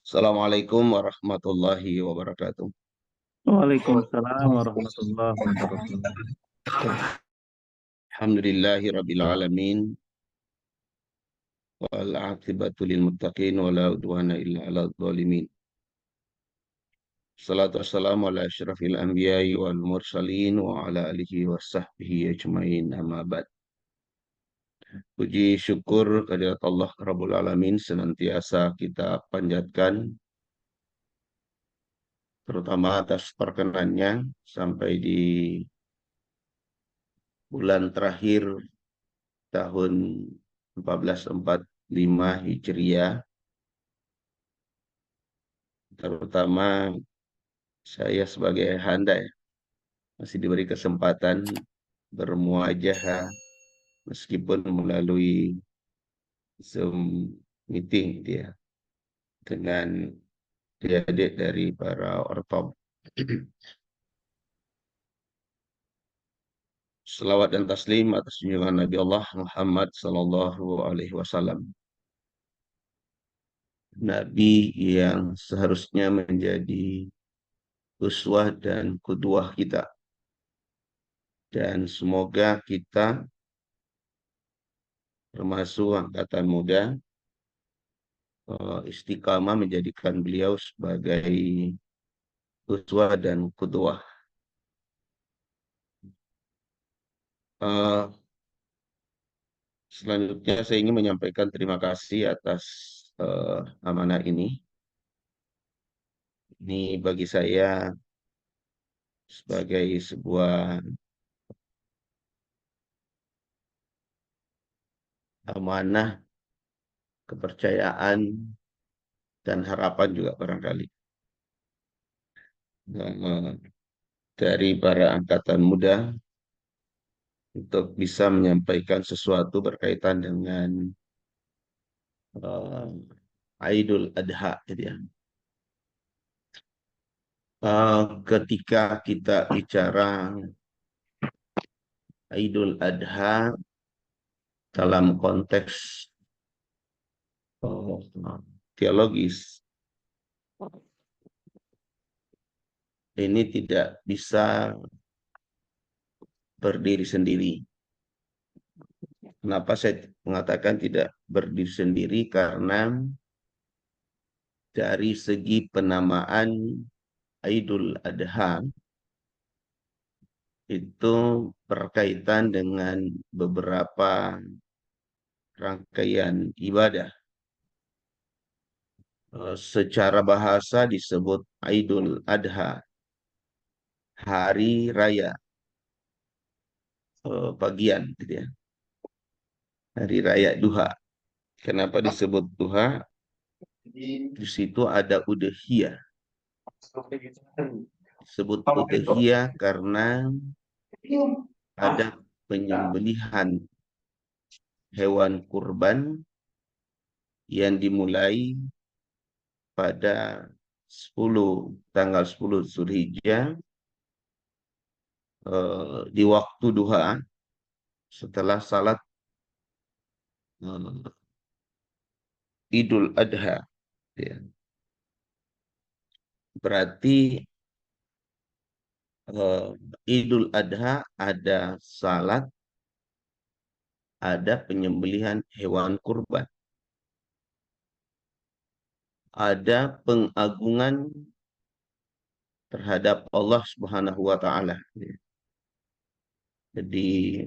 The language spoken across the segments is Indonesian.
Assalamualaikum warahmatullahi wabarakatuh. Waalaikumsalam warahmatullahi wabarakatuh. Alhamdulillahi rabbil alamin wal aqibatu lil muttaqin wa la udwana illa 'alal zalimin. Salatu wassalamu ala asyrafil anbiya'i wal mursalin wa ala alihi wa sahbihi ajmain amma ba'd. Puji syukur kehadirat Allah Rabbul Alamin senantiasa kita panjatkan, terutama atas perkenannya sampai di bulan terakhir tahun 1445 Hijriah, terutama saya sebagai handa ya, masih diberi kesempatan bermuajahah meskipun melalui Zoom meeting dia dengan adik-adik dari para ortob. Selawat dan taslim atas junjungan Nabi Allah Muhammad Sallallahu Alaihi Wasallam, Nabi yang seharusnya menjadi uswah dan qudwah kita, dan semoga kita termasuk angkatan muda istiqamah menjadikan beliau sebagai uswah dan qudwah. Selanjutnya saya ingin menyampaikan terima kasih atas amanah ini. Ini bagi saya sebagai sebuah amanah, kepercayaan, dan harapan juga barangkali eh, dari para angkatan muda untuk bisa menyampaikan sesuatu berkaitan dengan Idul Adha, gitu ya. Ketika kita bicara Idul Adha dalam konteks teologis, ini tidak bisa berdiri sendiri. Kenapa saya mengatakan tidak berdiri sendiri? Karena dari segi penamaan Idul Adha itu berkaitan dengan beberapa rangkaian ibadah. Secara bahasa disebut Idul Adha, hari raya pagian, gitu ya. Hari raya duha. Kenapa disebut duha? Di situ ada udhiyah. Disebut udhiyah karena ada penyembelihan hewan kurban yang dimulai pada tanggal 10 Zulhijjah di waktu duha setelah salat Idul Adha, ya. Berarti Idul Adha ada salat, ada penyembelihan hewan kurban, ada pengagungan terhadap Allah Subhanahu wa taala. Jadi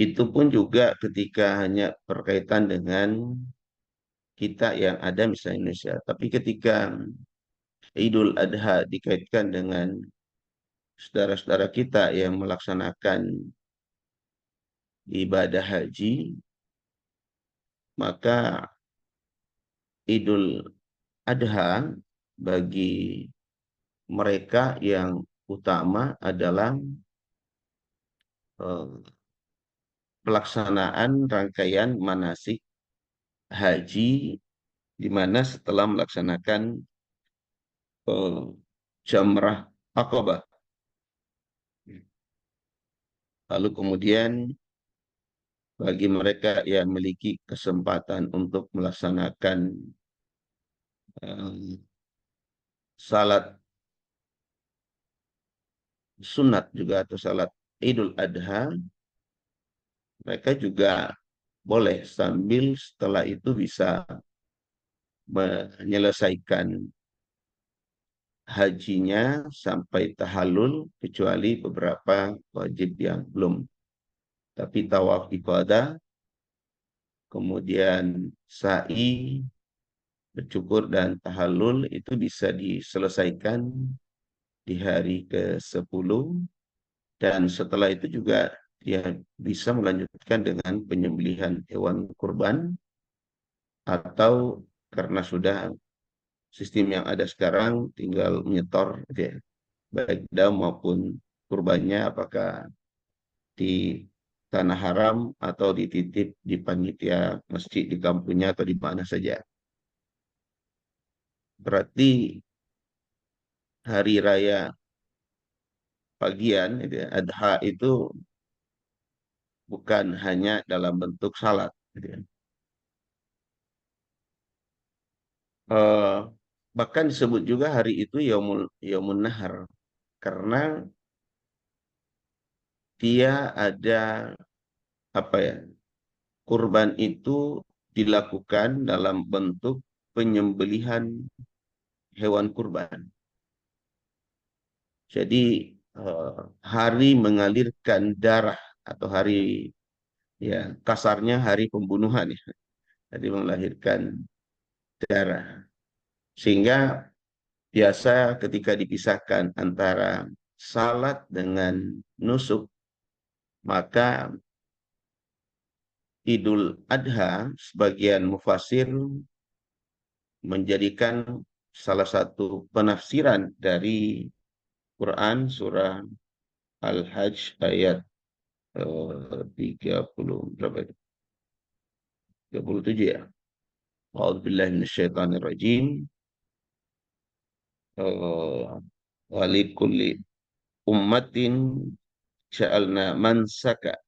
itu pun juga ketika hanya berkaitan dengan kita yang ada misalnya Indonesia. Tapi ketika Idul Adha dikaitkan dengan saudara-saudara kita yang melaksanakan ibadah haji, maka Idul Adha bagi mereka yang utama adalah pelaksanaan rangkaian manasik haji, di mana setelah melaksanakan Jamrah Aqabah, lalu kemudian bagi mereka yang memiliki kesempatan untuk melaksanakan eh, salat sunat juga atau salat Idul Adha, mereka juga boleh sambil setelah itu bisa menyelesaikan hajinya sampai tahallul, kecuali beberapa wajib yang belum. Tapi tawaf ibadah, kemudian sa'i, bercukur dan tahallul itu bisa diselesaikan di hari ke-10, dan setelah itu juga dia bisa melanjutkan dengan penyembelihan hewan kurban, atau karena sudah sistem yang ada sekarang tinggal menyetor gitu ya, baik dam maupun kurbannya, apakah di tanah haram atau dititip di panitia masjid di kampungnya atau di mana saja. Berarti hari raya pagian gitu ya, Adha itu bukan hanya dalam bentuk salat gitu ya. Eh, Bahkan disebut juga hari itu Yaumun Nahar, karena dia ada apa ya, kurban itu dilakukan dalam bentuk penyembelihan hewan kurban. Jadi hari mengalirkan darah, atau hari, ya kasarnya hari pembunuhan ya, hari melahirkan darah. Sehingga biasa ketika dipisahkan antara salat dengan nusuk, maka Idul Adha sebagian mufasir menjadikan salah satu penafsiran dari Quran surah Al-Hajj ayat 30 berapa itu? 37 ya. A'udzubillahi minasyaitonirrajim. Walikulli ummatin ja'alna mansaka.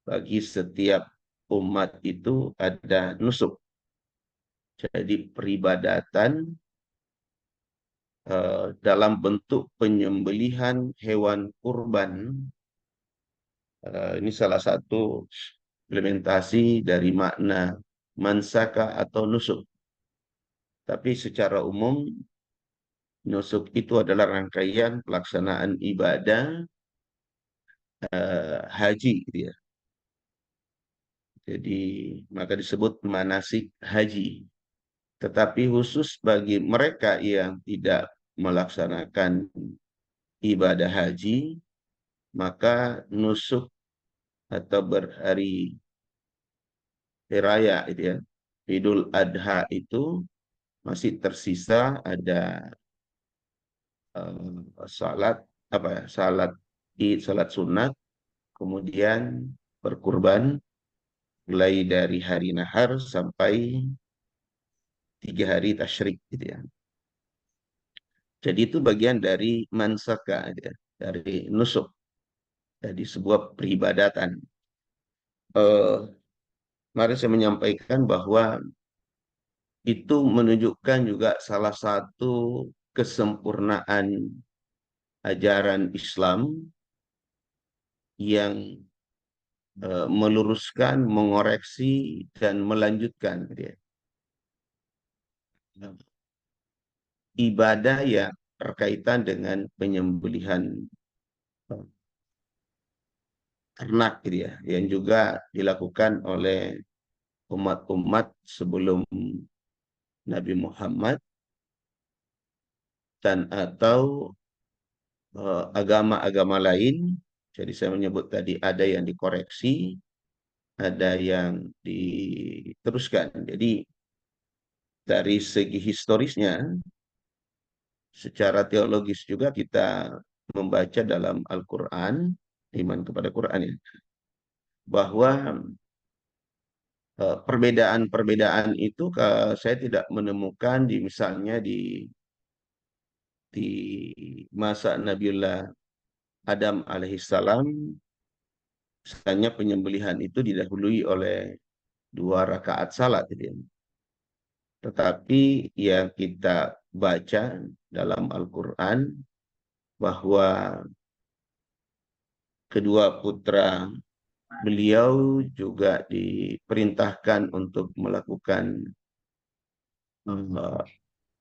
Bagi setiap umat itu ada nusuk. Jadi peribadatan dalam bentuk penyembelihan hewan kurban. Ini salah satu implementasi dari makna mansaka atau nusuk. Tapi secara umum, nusuk itu adalah rangkaian pelaksanaan ibadah haji gitu ya. Jadi maka disebut manasik haji. Tetapi khusus bagi mereka yang tidak melaksanakan ibadah haji, maka nusuk atau berhari raya itu ya, Idul Adha itu masih tersisa ada salat apa ya, salat id, salat sunat, kemudian berkurban mulai dari hari nahar sampai 3 hari tasyrik gitu ya. Jadi itu bagian dari mansaka gitu ya, dari nusuk, jadi sebuah peribadatan. Mari saya menyampaikan bahwa itu menunjukkan juga salah satu kesempurnaan ajaran Islam yang meluruskan, mengoreksi, dan melanjutkan gitu ya, ibadah yang berkaitan dengan penyembelihan ternak gitu ya, yang juga dilakukan oleh umat-umat sebelum Nabi Muhammad, dan atau agama-agama lain. Jadi saya menyebut tadi ada yang dikoreksi, ada yang diteruskan. Jadi dari segi historisnya, secara teologis juga kita membaca dalam Al-Quran, iman kepada Quran ya, bahwa perbedaan-perbedaan itu saya tidak menemukan di misalnya di, masa Nabiullah Adam alaihissalam Misalnya penyembelihan itu didahului oleh 2 rakaat salat, gitu ya. Tetapi yang kita baca dalam Al-Quran bahwa kedua putra beliau juga diperintahkan untuk melakukan eh,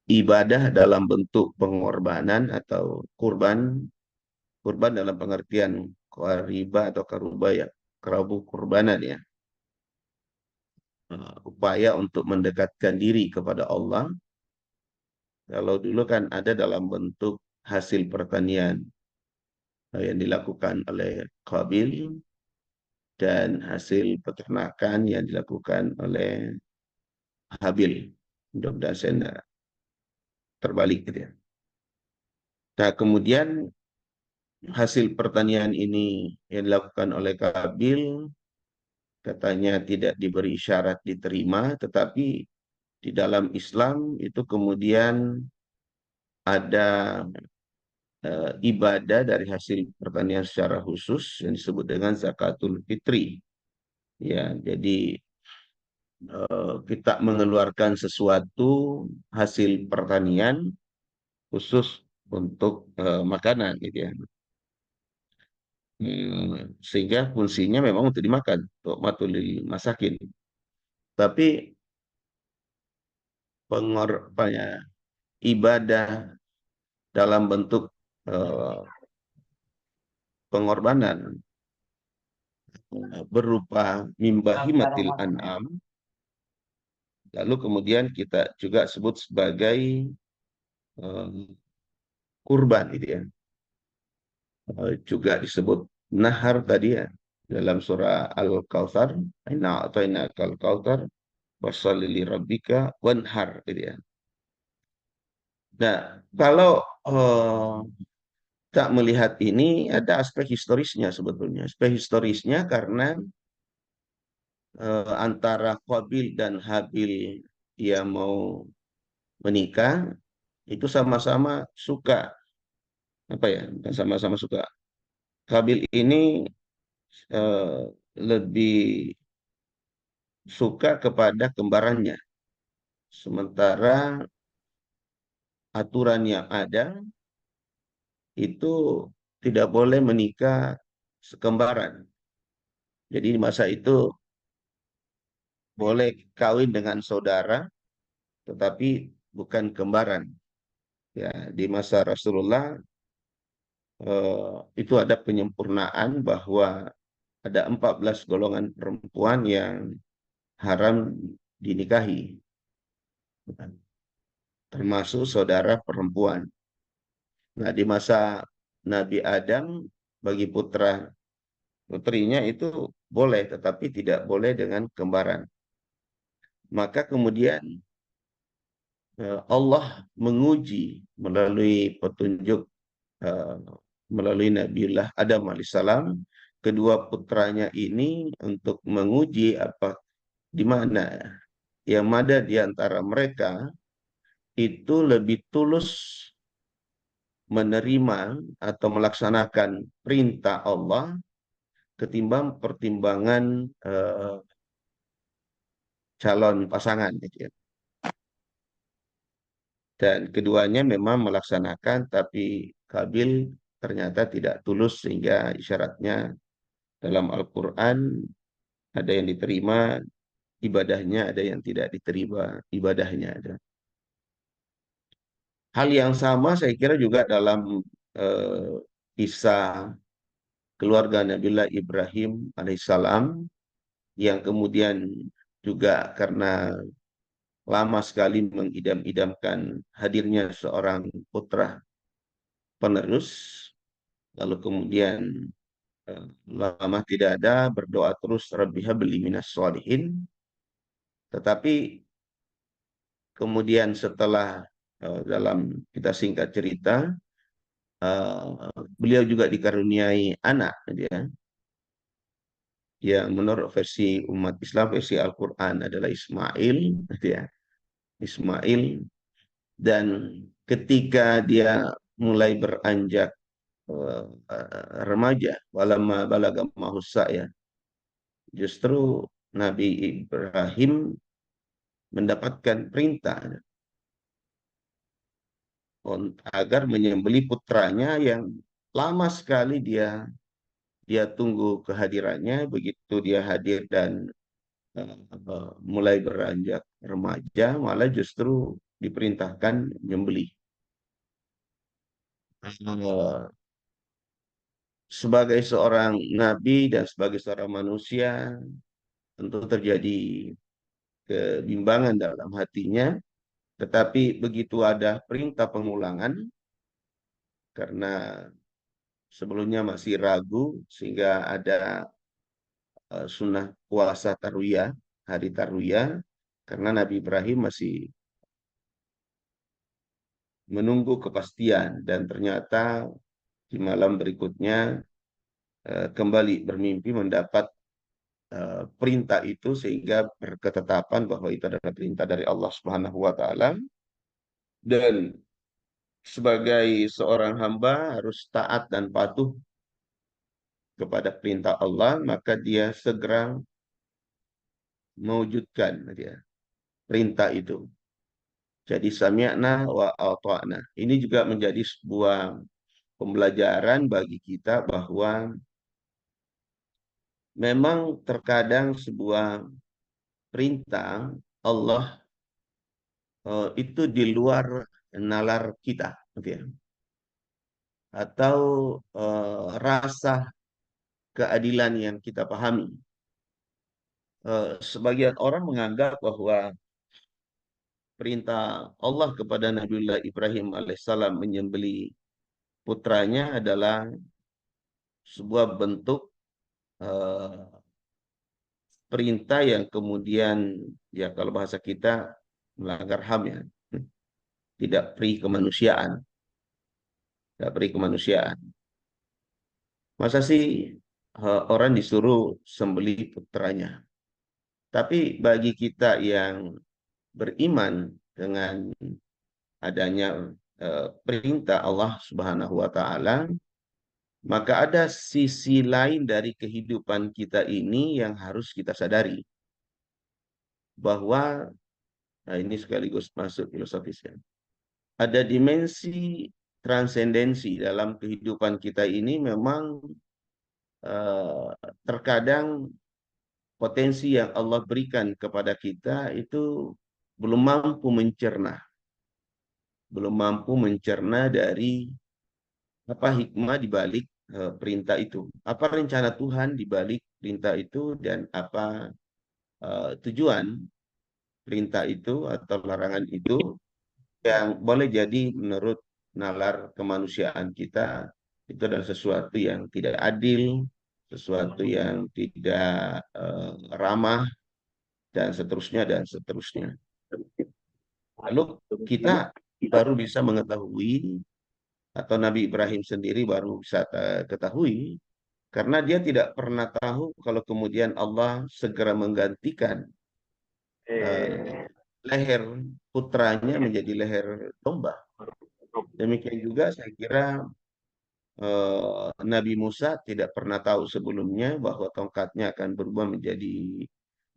ibadah dalam bentuk pengorbanan atau kurban. Kurban dalam pengertian qariba atau karuba, ya, kerabu kurbanan, ya. Upaya untuk mendekatkan diri kepada Allah. Kalau dulu kan ada dalam bentuk hasil pertanian yang dilakukan oleh Qabil, dan hasil peternakan yang dilakukan oleh Habil. Mudah-mudahan saya tidak terbalik, gitu ya. Nah, kemudian hasil pertanian ini yang dilakukan oleh Qabil katanya tidak diberi syarat diterima, tetapi di dalam Islam itu kemudian ada ibadah dari hasil pertanian secara khusus yang disebut dengan zakatul fitri. Ya, jadi kita mengeluarkan sesuatu hasil pertanian khusus untuk makanan, gitu ya. Sehingga fungsinya memang untuk dimakan, untuk matulil masakin. Tapi apa ya, ibadah dalam bentuk eh, pengorbanan berupa mimbahimatil an'am, lalu kemudian kita juga sebut sebagai eh, kurban, gitu ya. Juga disebut nahar tadi, ya, dalam surah Al-Kautsar, inna a'tainaka al-kautsar washolli li rabbika wanhar, gitu ya. Nah, kalau eh, tak melihat ini, ada aspek historisnya sebetulnya. Aspek historisnya karena antara Qabil dan Habil yang mau menikah itu sama-sama suka, apa ya? Bukan sama-sama suka. Qabil ini lebih suka kepada kembarannya, sementara aturan yang ada itu tidak boleh menikah sekembaran. Jadi di masa itu boleh kawin dengan saudara, tetapi bukan kembaran. Ya, di masa Rasulullah itu ada penyempurnaan bahwa ada 14 golongan perempuan yang haram dinikahi, termasuk saudara perempuan. Nah, di masa Nabi Adam, bagi putra putrinya itu boleh, tetapi tidak boleh dengan kembaran. Maka kemudian Allah menguji melalui petunjuk eh, melalui Nabiullah Adam alaihissalam kedua putranya ini, untuk menguji apa di mana yang ada di antara mereka itu lebih tulus menerima atau melaksanakan perintah Allah ketimbang pertimbangan calon pasangan, gitu ya. Dan keduanya memang melaksanakan, tapi Kabil ternyata tidak tulus, sehingga isyaratnya dalam Al-Quran ada yang diterima ibadahnya, ada yang tidak diterima ibadahnya. Hal yang sama saya kira juga dalam eh, kisah keluarga Nabiullah Ibrahim alaihissalam, yang kemudian juga karena lama sekali mengidam-idamkan hadirnya seorang putra penerus, lalu kemudian lama tidak ada, berdoa terus, Rabbi habli minas sholihin. Tetapi kemudian setelah dalam kita singkat cerita, beliau juga dikaruniai anak, ya, yang menurut versi umat Islam, versi Al-Quran adalah Ismail, gitu ya. Ismail. Dan ketika dia mulai beranjak remaja, walamma balaga mahusa ya. Justru Nabi Ibrahim mendapatkan perintah agar menyembelih putranya yang lama sekali dia tunggu kehadirannya. Begitu dia hadir dan mulai beranjak remaja, malah justru diperintahkan menyembelih. Sebagai seorang nabi dan sebagai seorang manusia, tentu terjadi kebimbangan dalam hatinya, tetapi begitu ada perintah pengulangan, karena sebelumnya masih ragu, sehingga ada sunnah puasa tarwiyah, hari tarwiyah, karena Nabi Ibrahim masih menunggu kepastian, dan ternyata di malam berikutnya kembali bermimpi mendapat perintah itu, sehingga berketetapan bahwa itu adalah perintah dari Allah Subhanahu wa taala, dan sebagai seorang hamba harus taat dan patuh kepada perintah Allah, maka dia segera mewujudkan dia perintah itu. Jadi sami'na wa ata'na. Ini juga menjadi sebuah pembelajaran bagi kita bahwa memang terkadang sebuah perintah Allah itu di luar nalar kita, gitu ya. Atau rasa keadilan yang kita pahami. Sebagian orang menganggap bahwa perintah Allah kepada Nabiullah Ibrahim alaihissalam menyembelih putranya adalah sebuah bentuk eh, perintah yang kemudian, ya kalau bahasa kita, melanggar HAM ya, tidak pri kemanusiaan, tidak pri kemanusiaan. Masa sih orang disuruh sembelih putranya? Tapi bagi kita yang beriman dengan adanya perintah Allah Subhanahu wa taala, maka ada sisi lain dari kehidupan kita ini yang harus kita sadari, bahwa nah ini sekaligus masuk filosofis ya. Ada dimensi transendensi dalam kehidupan kita ini. Memang eh, terkadang potensi yang Allah berikan kepada kita itu belum mampu mencerna, dari apa hikmah di balik perintah itu, apa rencana Tuhan di balik perintah itu, dan apa tujuan perintah itu atau larangan itu, yang boleh jadi menurut nalar kemanusiaan kita itu adalah sesuatu yang tidak adil, sesuatu yang tidak ramah, dan seterusnya dan seterusnya. Lalu kita baru bisa mengetahui, atau Nabi Ibrahim sendiri baru bisa ketahui, karena dia tidak pernah tahu kalau kemudian Allah segera menggantikan leher putranya menjadi leher domba. Demikian juga saya kira Nabi Musa tidak pernah tahu sebelumnya bahwa tongkatnya akan berubah menjadi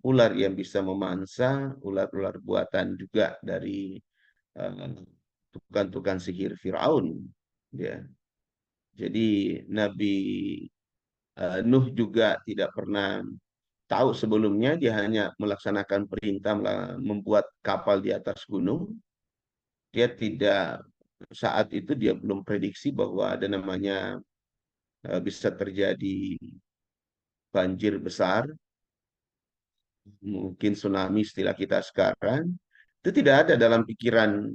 ular yang bisa memangsa ular-ular buatan juga dari eh, tukang-tukang sihir Firaun. Ya, jadi Nabi Nuh juga tidak pernah tahu sebelumnya. Dia hanya melaksanakan perintah membuat kapal di atas gunung. Dia tidak, saat itu dia belum prediksi bahwa ada namanya bisa terjadi banjir besar, mungkin tsunami istilah kita sekarang. Itu tidak ada dalam pikiran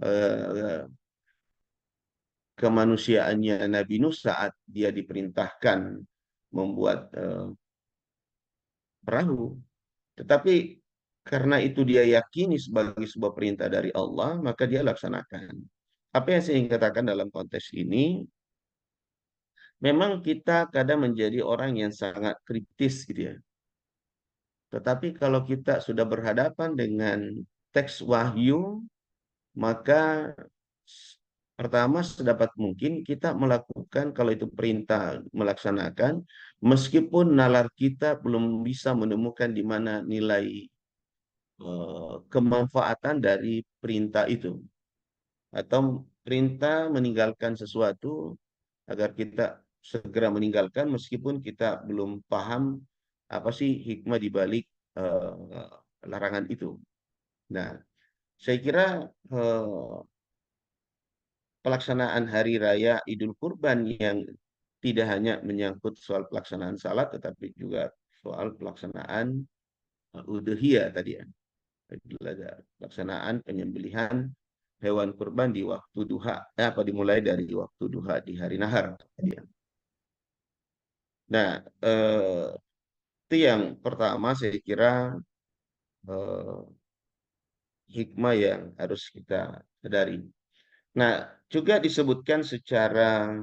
eh, kemanusiaannya Nabi Nuh saat dia diperintahkan membuat perahu. Tetapi karena itu dia yakini sebagai sebuah perintah dari Allah, maka dia laksanakan. Apa yang saya ingin katakan dalam konteks ini, memang kita kadang menjadi orang yang sangat kritis gitu ya. Tetapi kalau kita sudah berhadapan dengan teks wahyu, maka Pertama, sedapat mungkin kita melakukan kalau itu perintah melaksanakan, meskipun nalar kita belum bisa menemukan di mana nilai kemanfaatan dari perintah itu, atau perintah meninggalkan sesuatu agar kita segera meninggalkan meskipun kita belum paham apa sih hikmah di balik larangan itu. Nah, saya kira eh, pelaksanaan hari raya Idul Kurban yang tidak hanya menyangkut soal pelaksanaan salat, tetapi juga soal pelaksanaan udhiyah tadi ya. Ada pelaksanaan penyembelihan hewan kurban di waktu duha, dimulai dari waktu duha di hari nahar. Tadi ya. Nah, itu yang pertama saya kira eh, hikmah yang harus kita sadari. Nah, juga disebutkan secara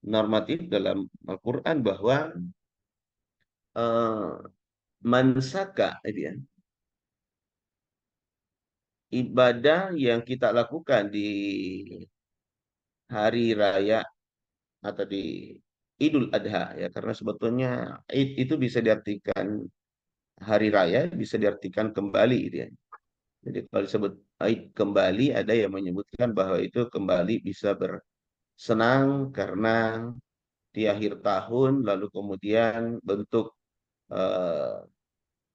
normatif dalam Al-Quran bahwa eh, mansaka itu ya, ibadah yang kita lakukan di hari raya atau di Idul Adha ya, karena sebetulnya Id itu bisa diartikan hari raya, bisa diartikan kembali gitu ya. Jadi kalau disebut Id kembali, ada yang menyebutkan bahwa itu kembali bisa bersenang karena di akhir tahun, lalu kemudian bentuk eh,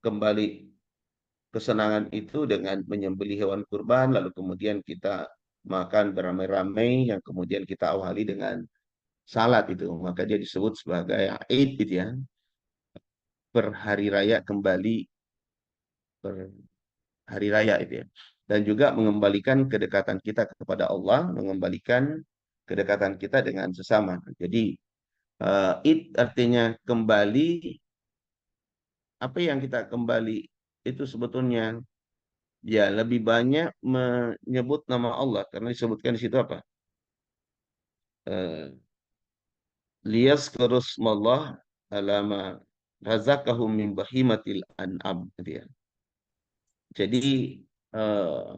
kembali kesenangan itu dengan menyembelih hewan kurban, lalu kemudian kita makan beramai-ramai, yang kemudian kita awali dengan salat itu. Maka dia disebut sebagai Id gitu ya, per hari raya kembali per hari raya itu ya. Dan juga mengembalikan kedekatan kita kepada Allah, mengembalikan kedekatan kita dengan sesama. Jadi Id artinya kembali, apa yang kita kembali itu sebetulnya ya lebih banyak menyebut nama Allah karena disebutkan di situ apa? Eh, Liyazkurusmallah alama razaqahum min bahimatil an'am gitu ya. Jadi eh,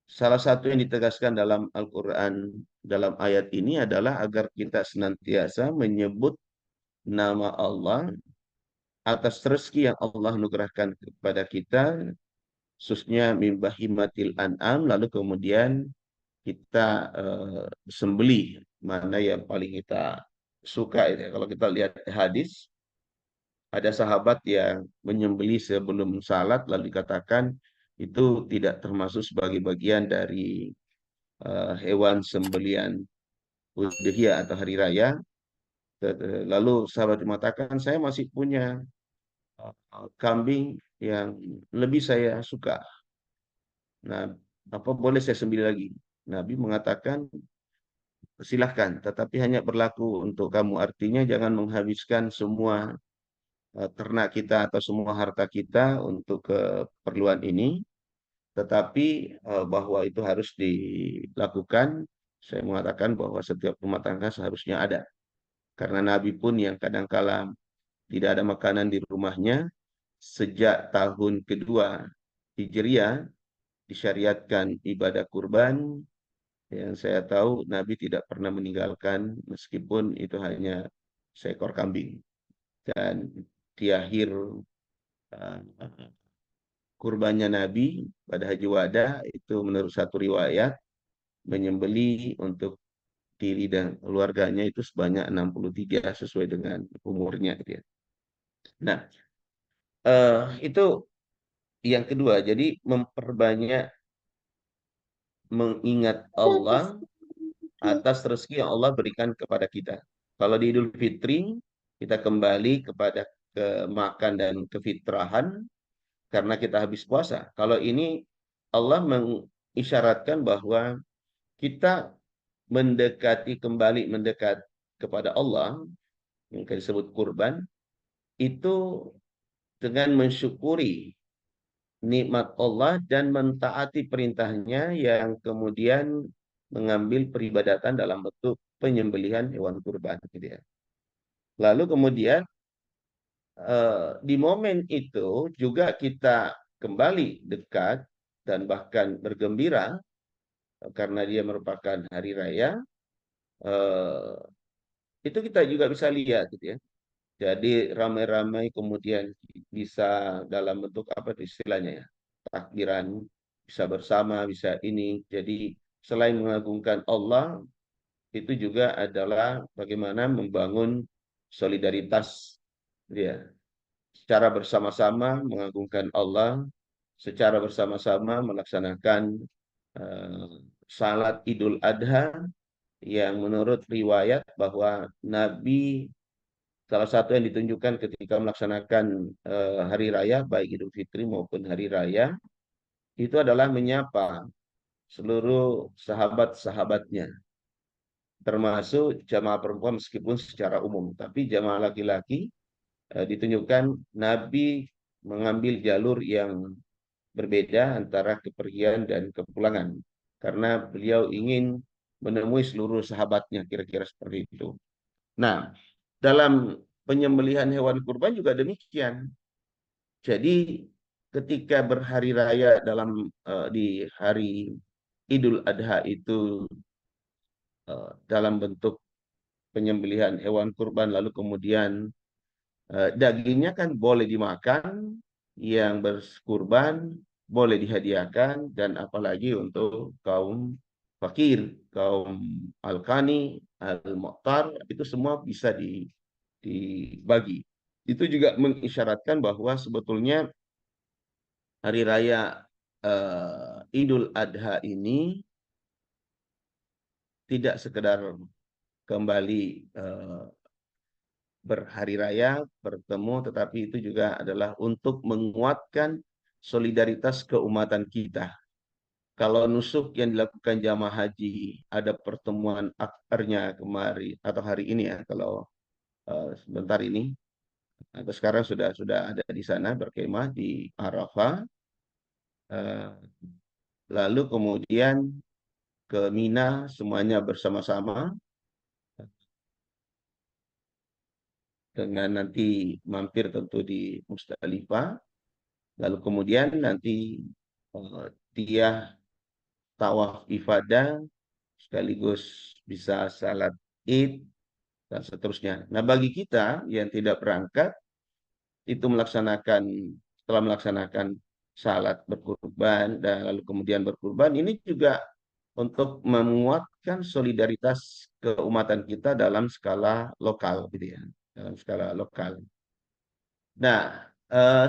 salah satu yang ditegaskan dalam Al-Quran dalam ayat ini adalah agar kita senantiasa menyebut nama Allah atas rezeki yang Allah anugerahkan kepada kita, khususnya min bahimatil an'am, lalu kemudian kita sembelih mana yang paling kita suka itu ya. Kalau kita lihat hadis, ada sahabat yang menyembelih sebelum salat lalu dikatakan itu tidak termasuk sebagai bagian dari hewan sembelian udhiyah atau hari raya. Lalu sahabat mengatakan saya masih punya kambing yang lebih saya suka. Nah, apa boleh saya sembelih lagi? Nabi mengatakan silahkan, tetapi hanya berlaku untuk kamu. Artinya jangan menghabiskan semua ternak kita atau semua harta kita untuk keperluan ini, tetapi bahwa itu harus dilakukan. Saya mengatakan bahwa setiap rumah tangga seharusnya ada. Karena Nabi pun yang kadangkala tidak ada makanan di rumahnya, sejak tahun kedua Hijriah disyariatkan ibadah kurban. Yang saya tahu Nabi tidak pernah meninggalkan meskipun itu hanya seekor kambing. Dan di akhir uh, kurbannya Nabi pada Haji Wada itu menurut satu riwayat menyembeli untuk diri dan keluarganya itu sebanyak 63 sesuai dengan umurnya gitu ya. Nah, itu yang kedua. Jadi memperbanyak mengingat Allah atas rezeki yang Allah berikan kepada kita. Kalau di Idul Fitri kita kembali kepada kemakan dan kefitrahan karena kita habis puasa. Kalau ini Allah mengisyaratkan bahwa kita mendekati kembali mendekat kepada Allah yang disebut kurban itu dengan mensyukuri nikmat Allah dan mentaati perintahnya yang kemudian mengambil peribadatan dalam bentuk penyembelihan hewan kurban gitu ya. Lalu kemudian di momen itu juga kita kembali dekat dan bahkan bergembira karena dia merupakan hari raya, eh, itu kita juga bisa lihat gitu ya. Jadi ramai-ramai kemudian bisa dalam bentuk apa tuh istilahnya ya, takbiran, bisa bersama, bisa ini. Jadi selain mengagungkan Allah, itu juga adalah bagaimana membangun solidaritas dia. Secara bersama-sama mengagungkan Allah, secara bersama-sama melaksanakan eh, salat Idul Adha yang menurut riwayat bahwa Nabi salah satu yang ditunjukkan ketika melaksanakan hari raya, baik Idul Fitri maupun hari raya, itu adalah menyapa seluruh sahabat-sahabatnya, termasuk jamaah perempuan meskipun secara umum. Tapi jamaah laki-laki ditunjukkan Nabi mengambil jalur yang berbeda antara kepergian dan kepulangan. Karena beliau ingin menemui seluruh sahabatnya, kira-kira seperti itu. Nah, dalam penyembelihan hewan kurban juga demikian. Jadi ketika berhari raya di hari Idul Adha itu dalam bentuk penyembelihan hewan kurban lalu kemudian dagingnya kan boleh dimakan, yang berkurban boleh dihadiahkan, dan apalagi untuk kaum fakir, kaum al-qani, al-mu'tar, itu semua bisa dibagi. Itu juga mengisyaratkan bahwa sebetulnya hari raya Idul Adha ini tidak sekedar kembali berhari raya, bertemu, tetapi itu juga adalah untuk menguatkan solidaritas keumatan kita. Kalau nusuk yang dilakukan jamaah haji, ada pertemuan akbarnya kemarin atau hari ini ya, kalau sebentar ini atau sekarang sudah ada di sana berkemah di Arafah, eh, lalu kemudian ke Mina semuanya bersama-sama dengan nanti mampir tentu di Musdalifah. Lalu kemudian nanti dia tawaf ifadah sekaligus bisa salat Id dan seterusnya. Nah, bagi kita yang tidak berangkat itu setelah melaksanakan salat berkurban dan lalu kemudian berkurban, ini juga untuk menguatkan solidaritas keumatan kita dalam skala lokal gitu ya, dalam skala lokal. Nah,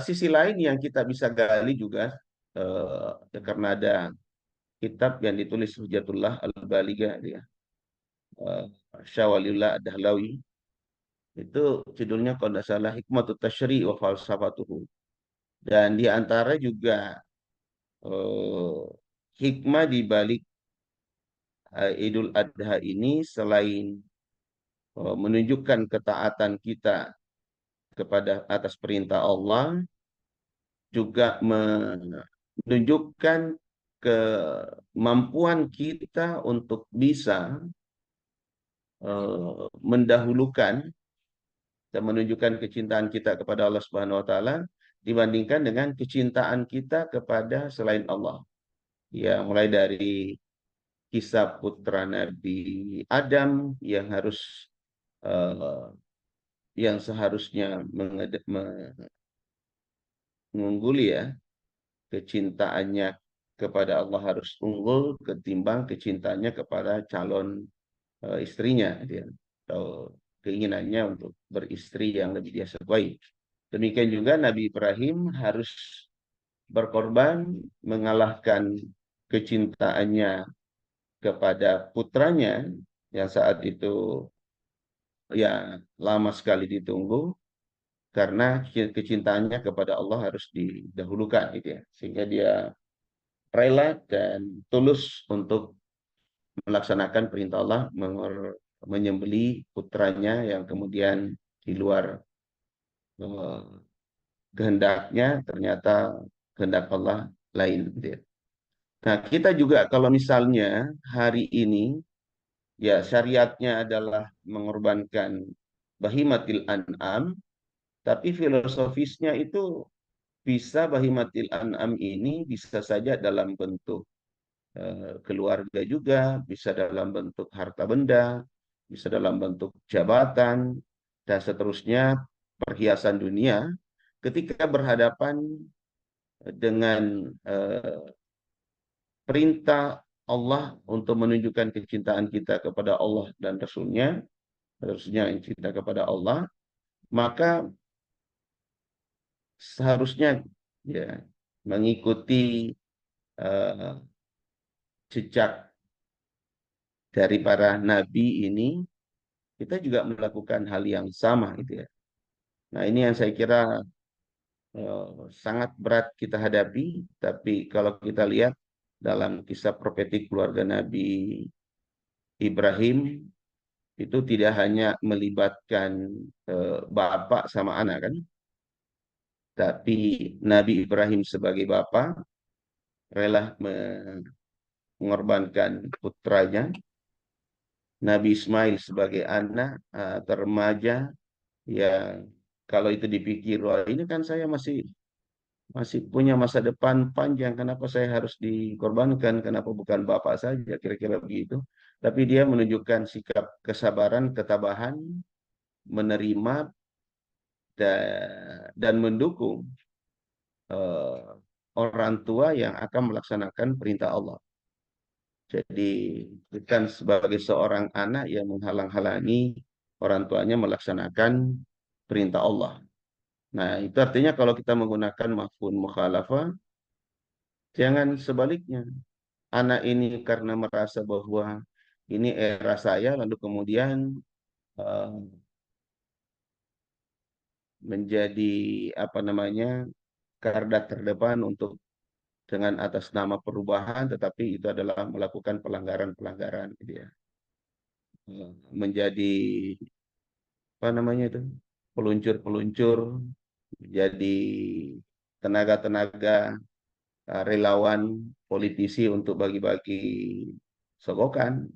sisi lain yang kita bisa gali juga karena ada kitab yang ditulis Hujatullah Al-Baligah ya, uh, Syawaliullah Ad-Dahlawi, itu judulnya kalau tidak salah Hikmatut Tasyri' wa Falsafatuhu. Dan di antara juga eh, hikmah di balik Idul Adha ini selain menunjukkan ketaatan kita kepada atas perintah Allah, juga menunjukkan kemampuan kita untuk bisa mendahulukan dan menunjukkan kecintaan kita kepada Allah Subhanahu wa taala dibandingkan dengan kecintaan kita kepada selain Allah. Ya, mulai dari kisah putra Nabi Adam uh, yang seharusnya mengungguli ya, kecintaannya kepada Allah harus unggul ketimbang kecintaannya kepada calon istrinya dia atau keinginannya untuk beristri yang lebih dia sukai. Demikian juga Nabi Ibrahim harus berkorban mengalahkan kecintaannya kepada putranya yang saat itu ya lama sekali ditunggu karena kecintaannya kepada Allah harus didahulukan gitu ya. Sehingga dia rela dan tulus untuk melaksanakan perintah Allah menyembeli putranya yang kemudian di luar eh, kehendaknya ternyata kehendak Allah lain gitu ya. Nah, kita juga kalau misalnya hari ini ya syariatnya adalah mengorbankan bahimatil an'am, tapi filosofisnya itu bisa bahimatil an'am ini bisa saja dalam bentuk keluarga juga, bisa dalam bentuk harta benda, bisa dalam bentuk jabatan, dan seterusnya, perhiasan dunia, ketika berhadapan dengan perintah Allah untuk menunjukkan kecintaan kita kepada Allah dan Rasul-Nya, harusnya cinta kepada Allah, maka seharusnya ya mengikuti eh, jejak dari para nabi ini, kita juga melakukan hal yang sama gitu ya. Nah, ini yang saya kira sangat berat kita hadapi, tapi kalau kita lihat dalam kisah profetik keluarga Nabi Ibrahim, itu tidak hanya melibatkan bapak sama anak kan, tapi Nabi Ibrahim sebagai bapak rela mengorbankan putranya, Nabi Ismail sebagai anak atau remaja yang kalau itu dipikir, wah ini kan saya masih masih punya masa depan panjang, kenapa saya harus dikorbankan, kenapa bukan bapak saja, kira-kira begitu. Tapi dia menunjukkan sikap kesabaran, ketabahan, menerima dan mendukung eh, orang tua yang akan melaksanakan perintah Allah. Jadi bukan sebagai seorang anak yang menghalang-halangi orang tuanya melaksanakan perintah Allah. Nah, itu artinya kalau kita menggunakan mafhum mukhalafah, jangan sebaliknya. Anak ini karena merasa bahwa ini era saya, lalu kemudian eh, menjadi apa namanya garda terdepan untuk dengan atas nama perubahan, tetapi itu adalah melakukan pelanggaran-pelanggaran, gitu ya. Menjadi apa namanya itu peluncur-peluncur, jadi tenaga-tenaga relawan politisi untuk bagi-bagi sogokan.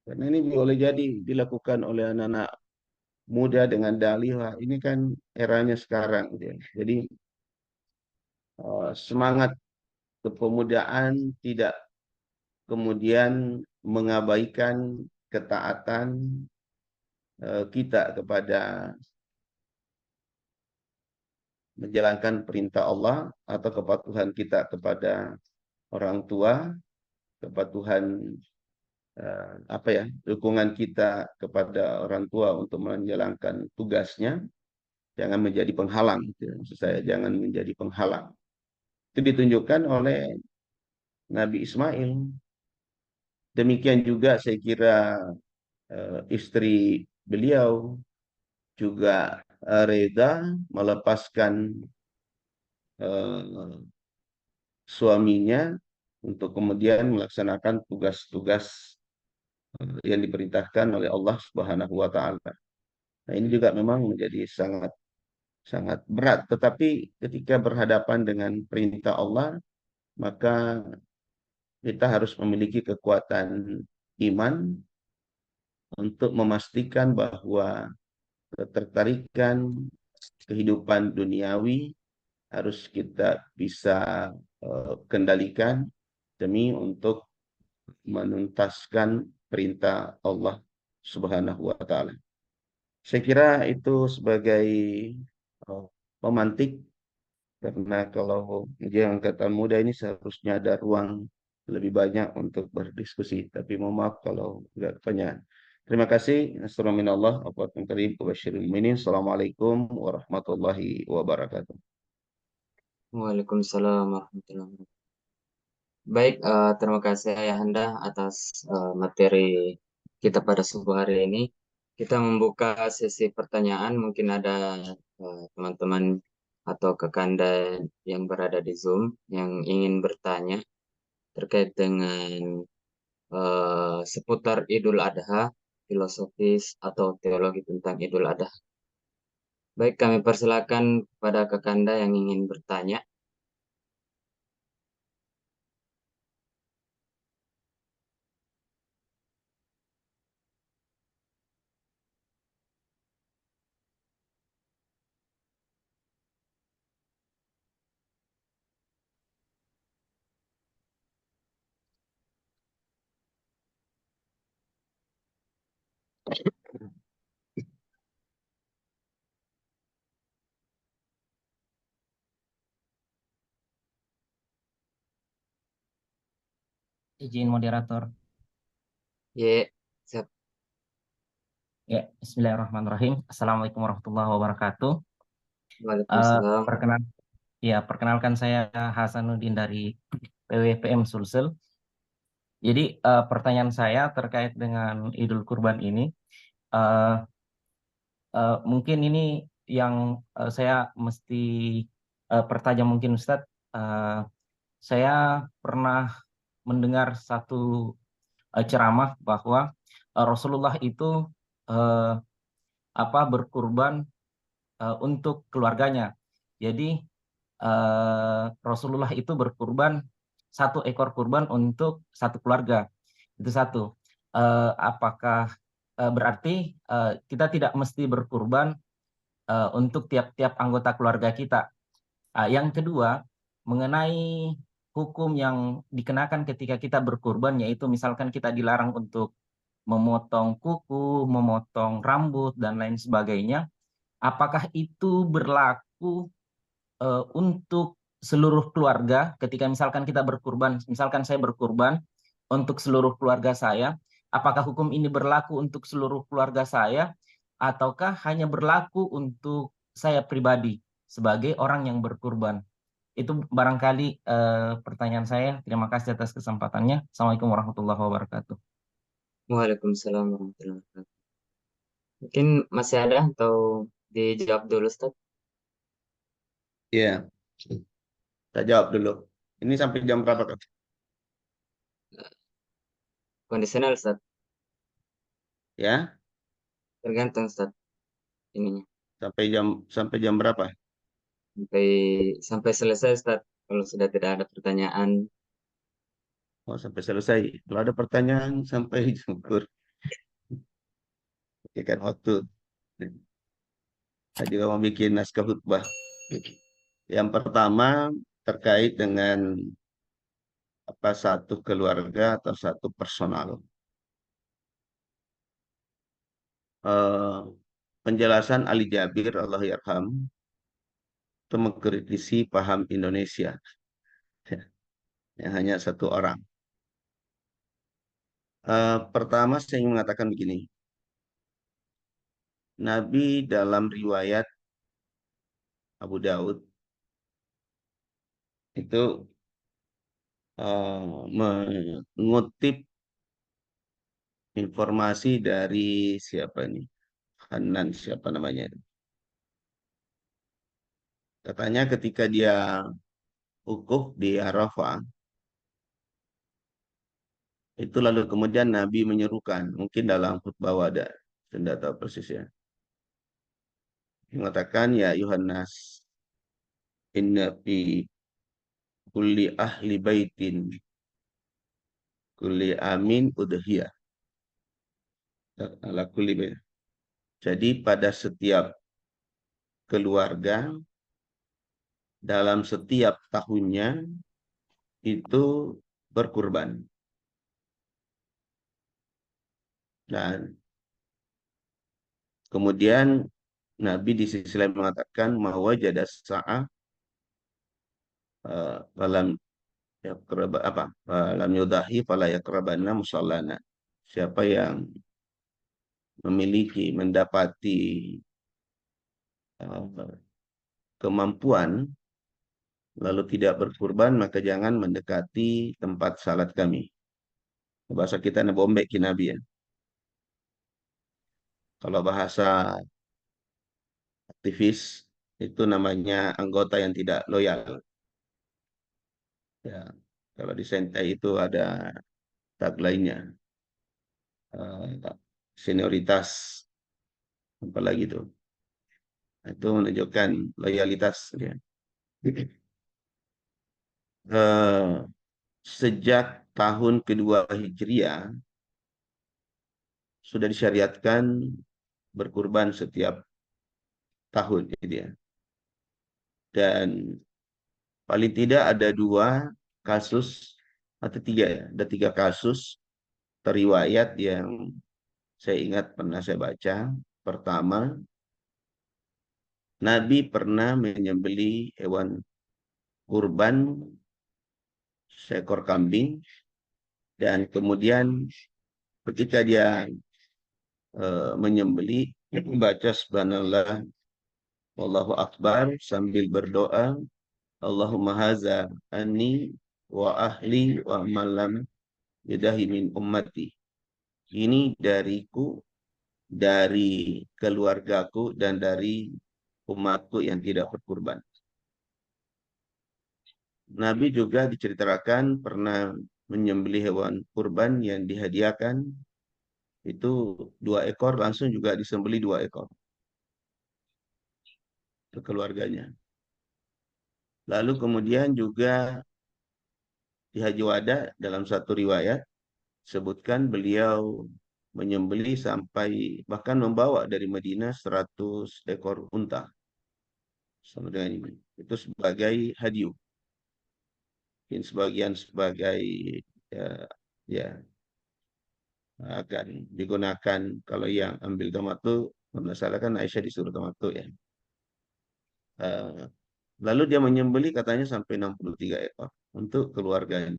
Karena ini boleh jadi dilakukan oleh anak-anak muda dengan dalih, wah ini kan eranya sekarang, gitu ya. Jadi semangat kepemudaan tidak kemudian mengabaikan ketaatan kita kepada menjalankan perintah Allah atau kepatuhan kita kepada orang tua, kepatuhan apa ya, dukungan kita kepada orang tua untuk menjalankan tugasnya, jangan menjadi penghalang, gitu ya. Maksud saya jangan menjadi penghalang. Itu ditunjukkan oleh Nabi Ismail. Demikian juga saya kira istri beliau juga reda melepaskan eh, suaminya untuk kemudian melaksanakan tugas-tugas yang diperintahkan oleh Allah Subhanahu wa taala. Nah, ini juga memang menjadi sangat sangat berat, tetapi ketika berhadapan dengan perintah Allah, maka kita harus memiliki kekuatan iman untuk memastikan bahwa ketertarikan kehidupan duniawi harus kita bisa kendalikan demi untuk menuntaskan perintah Allah Subhanahu wa taala. Saya kira itu sebagai pemantik, karena kalau ujian angkatan muda ini seharusnya ada ruang lebih banyak untuk berdiskusi. Tapi mohon maaf kalau nggak kepanjangan. Terima kasih. Assalamualaikum warahmatullahi wabarakatuh. Waalaikumsalam warahmatullahi wabarakatuh. Baik, terima kasih Ayahanda atas materi kita pada subuh hari ini. Kita membuka sesi pertanyaan. Mungkin ada teman-teman atau Kakanda yang berada di Zoom yang ingin bertanya terkait dengan seputar Idul Adha, filosofis atau teologi tentang Idul Adha. Baik, kami persilakan kepada Kakanda yang ingin bertanya. Izin moderator. Ya, siap. Ya, Bismillahirrahmanirrahim. Assalamualaikum warahmatullahi wabarakatuh. Waalaikumsalam. Perkenalkan saya Hasanuddin dari PWPM Sulsel. Jadi pertanyaan saya terkait dengan Idul Kurban ini, eh, mungkin ini yang saya mesti pertajam mungkin Ustadz. Saya pernah mendengar satu ceramah bahwa Rasulullah itu eh, berkurban untuk keluarganya. Jadi Rasulullah itu berkurban satu ekor kurban untuk satu keluarga. Itu satu. Apakah berarti kita tidak mesti berkurban untuk tiap-tiap anggota keluarga kita? Yang kedua, mengenai hukum yang dikenakan ketika kita berkurban, yaitu misalkan kita dilarang untuk memotong kuku, memotong rambut, dan lain sebagainya. Apakah itu berlaku untuk seluruh keluarga ketika misalkan kita berkurban, misalkan saya berkurban untuk seluruh keluarga saya, apakah hukum ini berlaku untuk seluruh keluarga saya ataukah hanya berlaku untuk saya pribadi sebagai orang yang berkurban? Itu barangkali pertanyaan saya. Terima kasih atas kesempatannya. Assalamualaikum warahmatullahi wabarakatuh. Waalaikumsalam warahmatullahi wabarakatuh. Mungkin masih ada atau dijawab dulu, Ustaz? Ya, saya jawab dulu. Ini sampai jam berapa, Kak? Kondisional, Ustaz. Ya, Tergantung, Ustaz. Ininya. sampai jam berapa? Sampai selesai, Ustaz. Kalau sudah tidak ada pertanyaan. Oh, sampai selesai. Kalau ada pertanyaan sampai syukur. Kan waktu. Saya juga mau bikin naskah khutbah. Yang pertama terkait dengan apa satu keluarga atau satu personal. Eh, Penjelasan Ali Jabir Allah yarham itu mengkritisi paham Indonesia yang hanya satu orang. Pertama saya ingin mengatakan begini. Nabi dalam riwayat Abu Daud itu mengutip informasi dari siapa ini? Hanan siapa namanya? Katanya ketika dia wukuf di Arafah, itu lalu kemudian Nabi menyerukan, mungkin dalam khutbah wada, saya tidak tahu persisnya. Mengatakan, ya Yohanes, inna fi kulli ahli baitin, kulli amin udhiyah. Ala kulli bait. Jadi pada setiap keluarga, dalam setiap tahunnya, itu berkurban. Dan kemudian Nabi di sisi lain mengatakan mawajada sa'ah dalam ya keraba apa lam yudahi fala yakrabanna musallana. Siapa yang mendapati uh, kemampuan lalu tidak berkurban maka jangan mendekati tempat salat kami. Bahasa kita nabombek kinabi ya. Kalau bahasa aktivis itu namanya anggota yang tidak loyal. Ya, kalau di Sentai itu ada tagline-nya. Senioritas apalagi itu. Itu menunjukkan loyalitas ya. Sejak tahun kedua Hijriah sudah disyariatkan berkurban setiap tahun gitu ya. Dan paling tidak ada 2 kasus atau 3 ya, ada 3 kasus teriwayat yang saya ingat pernah saya baca. Pertama, Nabi pernah menyembelih hewan kurban seekor kambing, dan kemudian ketika dia menyembelih, membaca subhanallah wallahu akbar sambil berdoa, Allahumma haza anni wa ahli wa malam yadahi min ummati. Ini dariku, dari keluargaku, dan dari umatku yang tidak berkurban. Nabi juga diceritakan pernah menyembelih hewan kurban yang dihadiahkan, itu 2 ekor, langsung juga disembelih 2 ekor ke keluarganya. Lalu kemudian juga di Haji Wada dalam satu riwayat sebutkan beliau menyembelih sampai bahkan membawa dari Madinah 100 ekor unta. Sama dengan ini. Itu sebagai hadiah. Mungkin sebagian sebagai ya, ya akan digunakan kalau yang ambil tamattu, masalahkan Aisyah disuruh tamattu ya. Lalu dia menyembelih katanya sampai 63 ekor untuk keluarganya.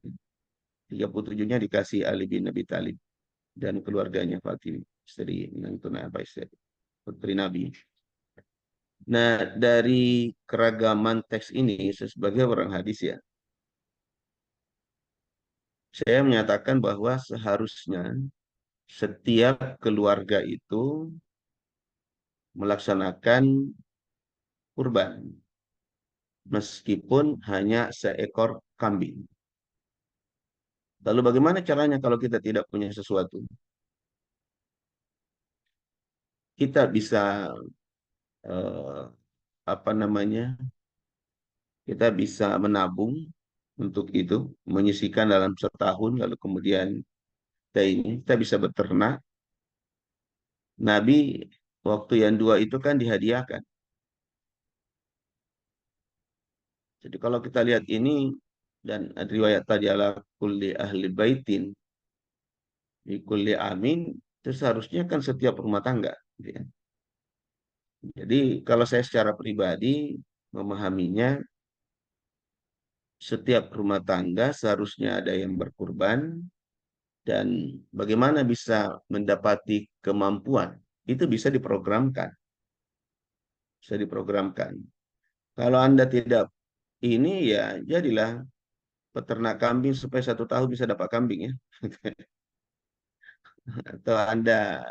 37-nya dikasih Ali bin Abi Thalib dan keluarganya Fatimah, istri menantu Nabi, putri Nabi. Nah, dari keragaman teks ini, sebagai orang hadis ya, saya menyatakan bahwa seharusnya setiap keluarga itu melaksanakan kurban, meskipun hanya seekor kambing. Lalu bagaimana caranya kalau kita tidak punya sesuatu? Kita bisa eh, apa namanya? Kita bisa menabung untuk itu, menyisihkan dalam setahun, lalu kemudian kita bisa beternak. Nabi waktu yang 2 itu kan dihadiahkan. Jadi kalau kita lihat ini, dan riwayat tadi ala kulli ahli baitin di kulli amin, itu seharusnya kan setiap rumah tangga, gitu ya. Jadi kalau saya secara pribadi memahaminya, setiap rumah tangga seharusnya ada yang berkurban, dan bagaimana bisa mendapati kemampuan itu bisa diprogramkan, bisa diprogramkan. Kalau Anda tidak ini, ya jadilah peternak kambing supaya 1 tahun bisa dapat kambing ya. Atau Anda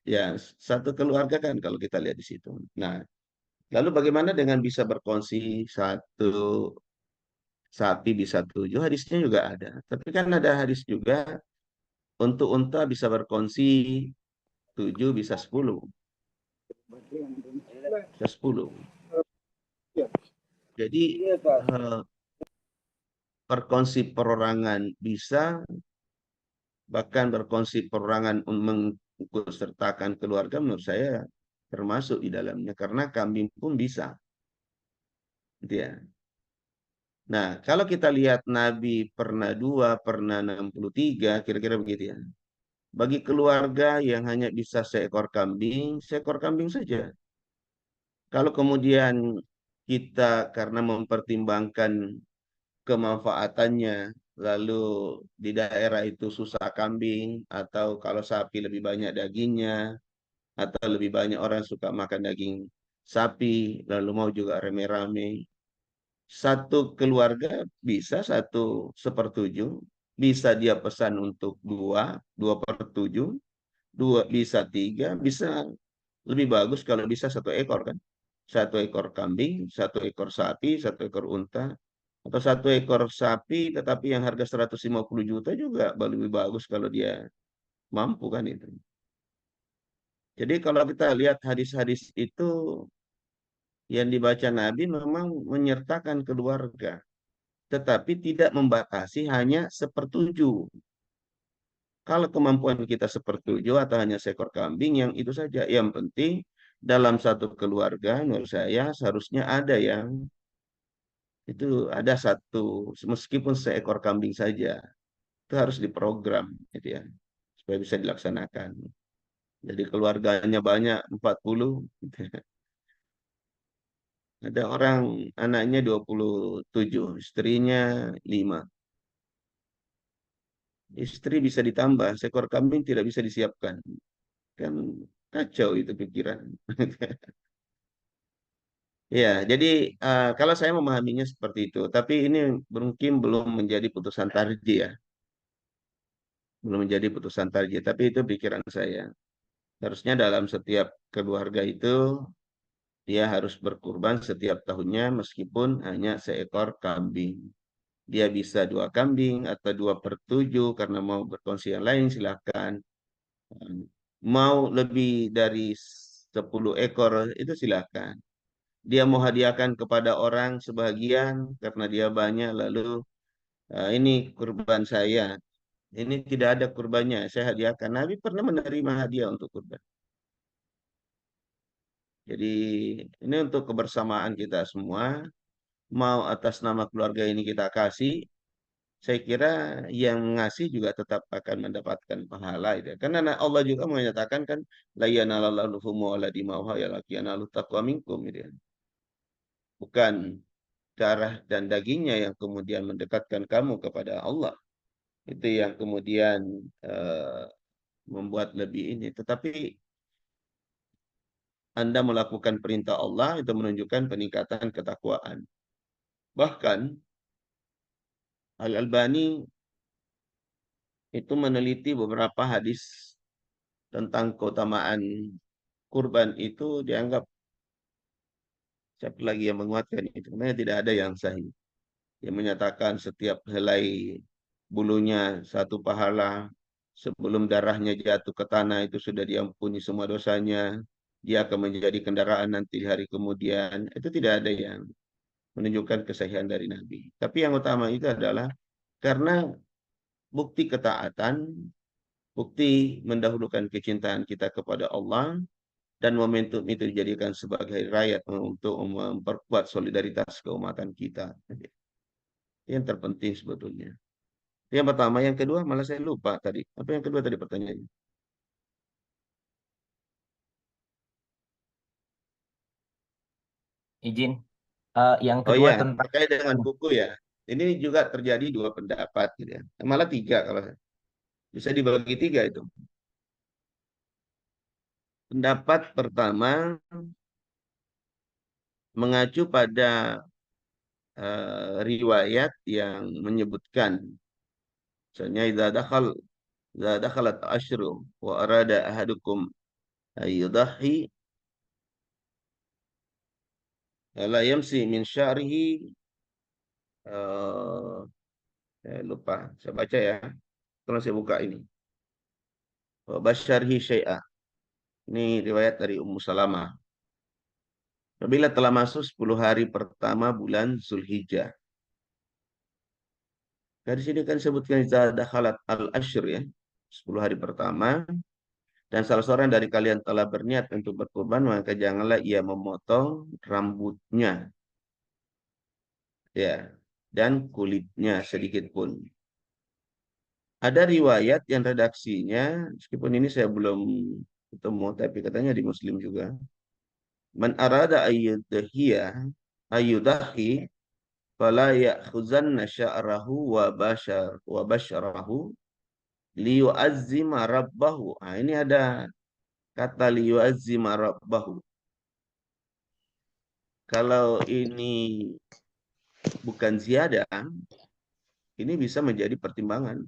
ya satu keluarga kan kalau kita lihat di situ. Nah, lalu bagaimana dengan bisa berkongsi satu sapi bisa 7? Hadisnya juga ada. Tapi kan ada hadis juga untuk unta bisa berkongsi 7 bisa 10. Bisa 10. Jadi berkongsi perorangan bisa, bahkan berkongsi perorangan mengikutsertakan keluarga menurut saya termasuk di dalamnya, karena kambing pun bisa. Gitu ya. Nah, kalau kita lihat Nabi pernah 2, pernah 63, kira-kira begitu ya. Bagi keluarga yang hanya bisa seekor kambing saja. Kalau kemudian kita karena mempertimbangkan kemanfaatannya, lalu di daerah itu susah kambing, atau kalau sapi lebih banyak dagingnya, atau lebih banyak orang suka makan daging sapi, lalu mau juga rame-rame, satu keluarga bisa 1/7, bisa dia pesan untuk 2/7, 2 bisa 3, bisa lebih bagus kalau bisa 1 ekor kan. 1 ekor kambing, 1 ekor sapi, 1 ekor unta, atau 1 ekor sapi tetapi yang harga 150 juta juga lebih bagus kalau dia mampu kan itu. Jadi kalau kita lihat hadis-hadis itu yang dibaca Nabi memang menyertakan keluarga, tetapi tidak membatasi hanya 1/7. Kalau kemampuan kita 1/7 atau hanya seekor kambing, yang itu saja. Yang penting dalam satu keluarga, menurut saya seharusnya ada yang itu ada satu, meskipun seekor kambing saja, itu harus diprogram, gitu ya, supaya bisa dilaksanakan. Jadi keluarganya banyak 40. Ada orang anaknya 27, istrinya 5. Istri bisa ditambah, seekor kambing tidak bisa disiapkan. Kan kacau itu pikiran. Ya, jadi kalau saya memahaminya seperti itu, tapi ini mungkin belum menjadi putusan tarjih ya, belum menjadi putusan tarjih, tapi itu pikiran saya. Harusnya dalam setiap keluarga itu dia harus berkurban setiap tahunnya meskipun hanya seekor kambing. Dia bisa 2 kambing atau 2/7 karena mau berkongsi yang lain silahkan. Mau lebih dari 10 ekor itu silahkan. Dia mau hadiahkan kepada orang sebagian karena dia banyak lalu ini kurban saya. Ini tidak ada kurbannya, saya hadiahkan. Nabi pernah menerima hadiah untuk kurban. Jadi ini untuk kebersamaan kita semua. Mau atas nama keluarga ini kita kasih, saya kira yang ngasih juga tetap akan mendapatkan pahala itu. Karena Allah juga menyatakan kan la yanallahu luhumu wala dimauha walakin yanalut taqwa minkum gitu ya. Bukan darah dan dagingnya yang kemudian mendekatkan kamu kepada Allah. Itu yang kemudian membuat lebih ini. Tetapi Anda melakukan perintah Allah itu menunjukkan peningkatan ketakwaan. Bahkan Al-Albani itu meneliti beberapa hadis tentang keutamaan kurban itu dianggap siapa lagi yang menguatkan itu. Sebenarnya tidak ada yang sahih. Yang menyatakan setiap helai bulunya satu pahala, sebelum darahnya jatuh ke tanah itu sudah diampuni semua dosanya, dia akan menjadi kendaraan nanti di hari kemudian. Itu tidak ada yang menunjukkan kesahihan dari Nabi. Tapi yang utama itu adalah karena bukti ketaatan, bukti mendahulukan kecintaan kita kepada Allah, dan momentum itu dijadikan sebagai rakyat untuk memperkuat solidaritas keumatan kita. Yang terpenting sebetulnya. Yang pertama, yang kedua malah saya lupa tadi. Apa yang kedua tadi pertanyaannya? Izin. Yang Oh kedua ya, tentang terkait dengan buku ya. Ini juga terjadi 2 pendapat gitu ya. Malah 3 kalau bisa dibagi 3 itu. Pendapat pertama mengacu pada riwayat yang menyebutkan misalnya idza dakhalat asyru wa arada ahadukum ayyudahi la yamsi min sya'rihi lupa saya baca ya kalau saya buka ini wa basyarhi syai'a. Ini riwayat dari Ummu Salamah. Apabila telah masuk 10 hari pertama bulan Zulhijjah. Dari sini kan sebutkan idza dakhalat al-asyr ya, 10 hari pertama. Dan salah seorang dari kalian telah berniat untuk berkurban, maka janganlah ia memotong rambutnya, ya, dan kulitnya sedikit pun. Ada riwayat yang redaksinya, meskipun ini saya belum ketemu, tapi katanya di Muslim juga. Man arada ayyudahi fala ya'khuzanna sya'rahu wa basyarahu liyu'azzima rabbahu. Nah, ini ada kata liyu'azzima rabbahu. Kalau ini bukan ziyadah, ini bisa menjadi pertimbangan.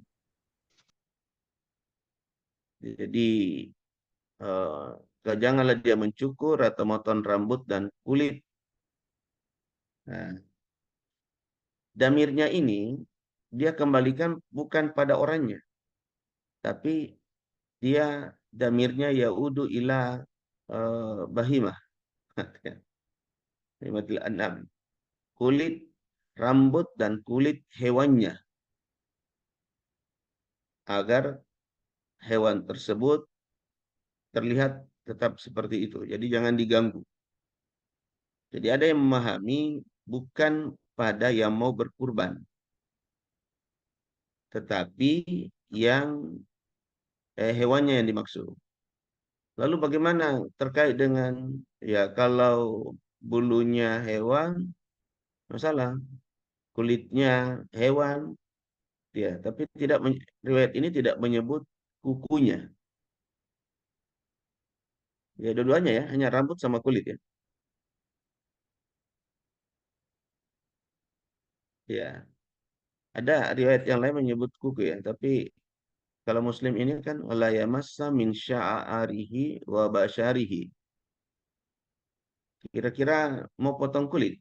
Jadi janganlah dia mencukur atau motong rambut dan kulit. Nah, damirnya ini dia kembalikan bukan pada orangnya, tapi dia damirnya yaudu ila bahimah, bahimatil an'am, kulit, rambut dan kulit hewannya, agar hewan tersebut terlihat tetap seperti itu. Jadi jangan diganggu. Jadi ada yang memahami bukan pada yang mau berkurban, tetapi yang hewannya yang dimaksud. Lalu bagaimana terkait dengan ya kalau bulunya hewan masalah, kulitnya hewan ya, tapi riwayat ini tidak menyebut kukunya. Ya dua-duanya ya, hanya rambut sama kulit ya. Ya, ada riwayat yang lain menyebut kuku ya, tapi kalau Muslim ini kan wala yamassa min sya'arihi wa basyarihi. Kira-kira mau potong kulit.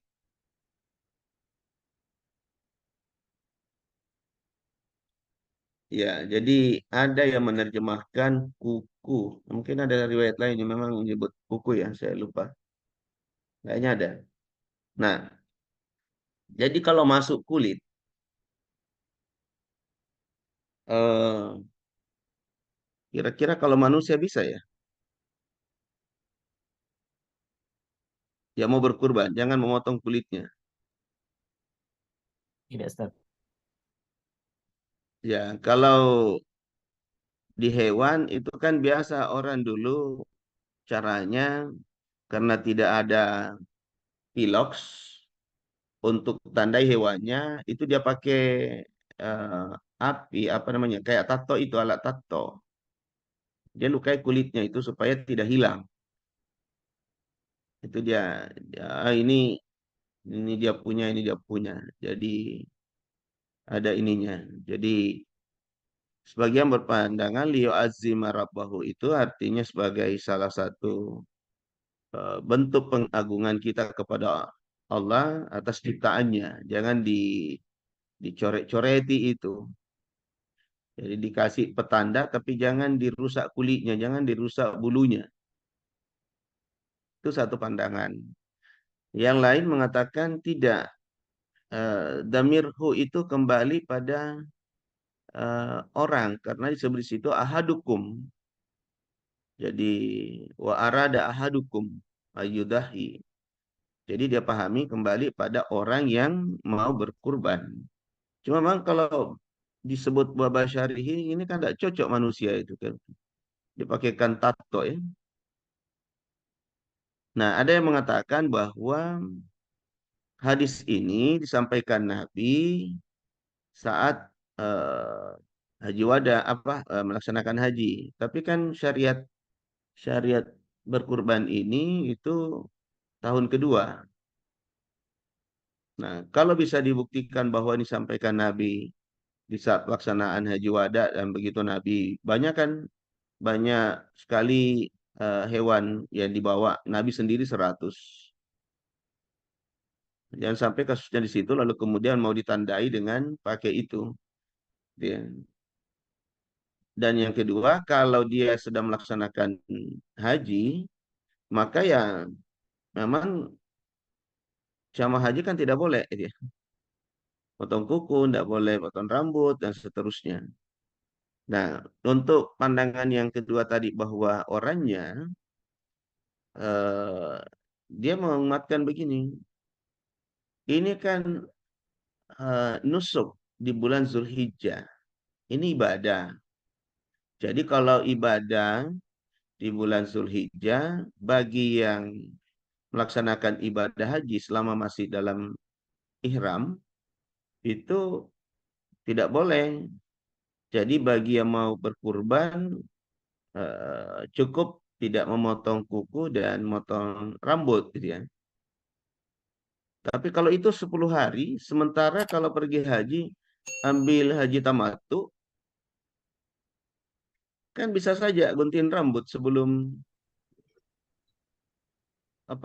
Ya, jadi ada yang menerjemahkan kuku. Mungkin ada riwayat lain yang memang menyebut kuku ya, saya lupa. Kayaknya ada. Nah, jadi kalau masuk kulit, eh, kira-kira kalau manusia bisa ya? Ya mau berkurban, jangan memotong kulitnya. Tidak, Ustaz. Ya, kalau di hewan itu kan biasa orang dulu caranya karena tidak ada piloks untuk tandai hewannya itu dia pakai eh, api apa namanya kayak tato itu alat tato. Dia lukai kulitnya itu supaya tidak hilang. Itu dia, ini dia punya ini dia punya. Jadi ada ininya. Jadi sebagian berpandangan Leo azima rabbahu itu artinya sebagai salah satu bentuk pengagungan kita kepada Allah atas ciptaannya. Jangan dicoret-coreti itu. Jadi dikasih petanda tapi jangan dirusak kulitnya, jangan dirusak bulunya. Itu satu pandangan. Yang lain mengatakan tidak. Damirhu itu kembali pada orang karena disebut di situ ahadukum. Jadi wa arada ahadukum ayudahi. Jadi dia pahami kembali pada orang yang mau berkurban. Cuma memang kalau disebut wabah syarihi ini kan tidak cocok manusia itu kan. Dipakaikan tato ya. Nah, ada yang mengatakan bahwa hadis ini disampaikan Nabi saat haji wada melaksanakan haji. Tapi kan syariat syariat berkurban ini itu tahun kedua. Nah, kalau bisa dibuktikan bahwa ini disampaikan Nabi di saat pelaksanaan haji wada dan begitu Nabi banyak kan banyak sekali hewan yang dibawa Nabi sendiri 100. Jangan sampai kasusnya di situ lalu kemudian mau ditandai dengan pakai itu. Ya. Dan yang kedua, kalau dia sedang melaksanakan haji, maka ya memang jamaah haji kan tidak boleh dia potong kuku, tidak boleh potong rambut dan seterusnya. Nah, untuk pandangan yang kedua tadi bahwa orangnya eh, dia menguatkan begini, ini kan nusuk di bulan Zulhijjah, ini ibadah. Jadi kalau ibadah di bulan Zulhijjah bagi yang melaksanakan ibadah haji selama masih dalam ihram itu tidak boleh. Jadi bagi yang mau berkurban cukup tidak memotong kuku dan motong rambut gitu ya. Tapi kalau itu 10 hari, sementara kalau pergi haji ambil haji tamattu kan bisa saja gunting rambut sebelum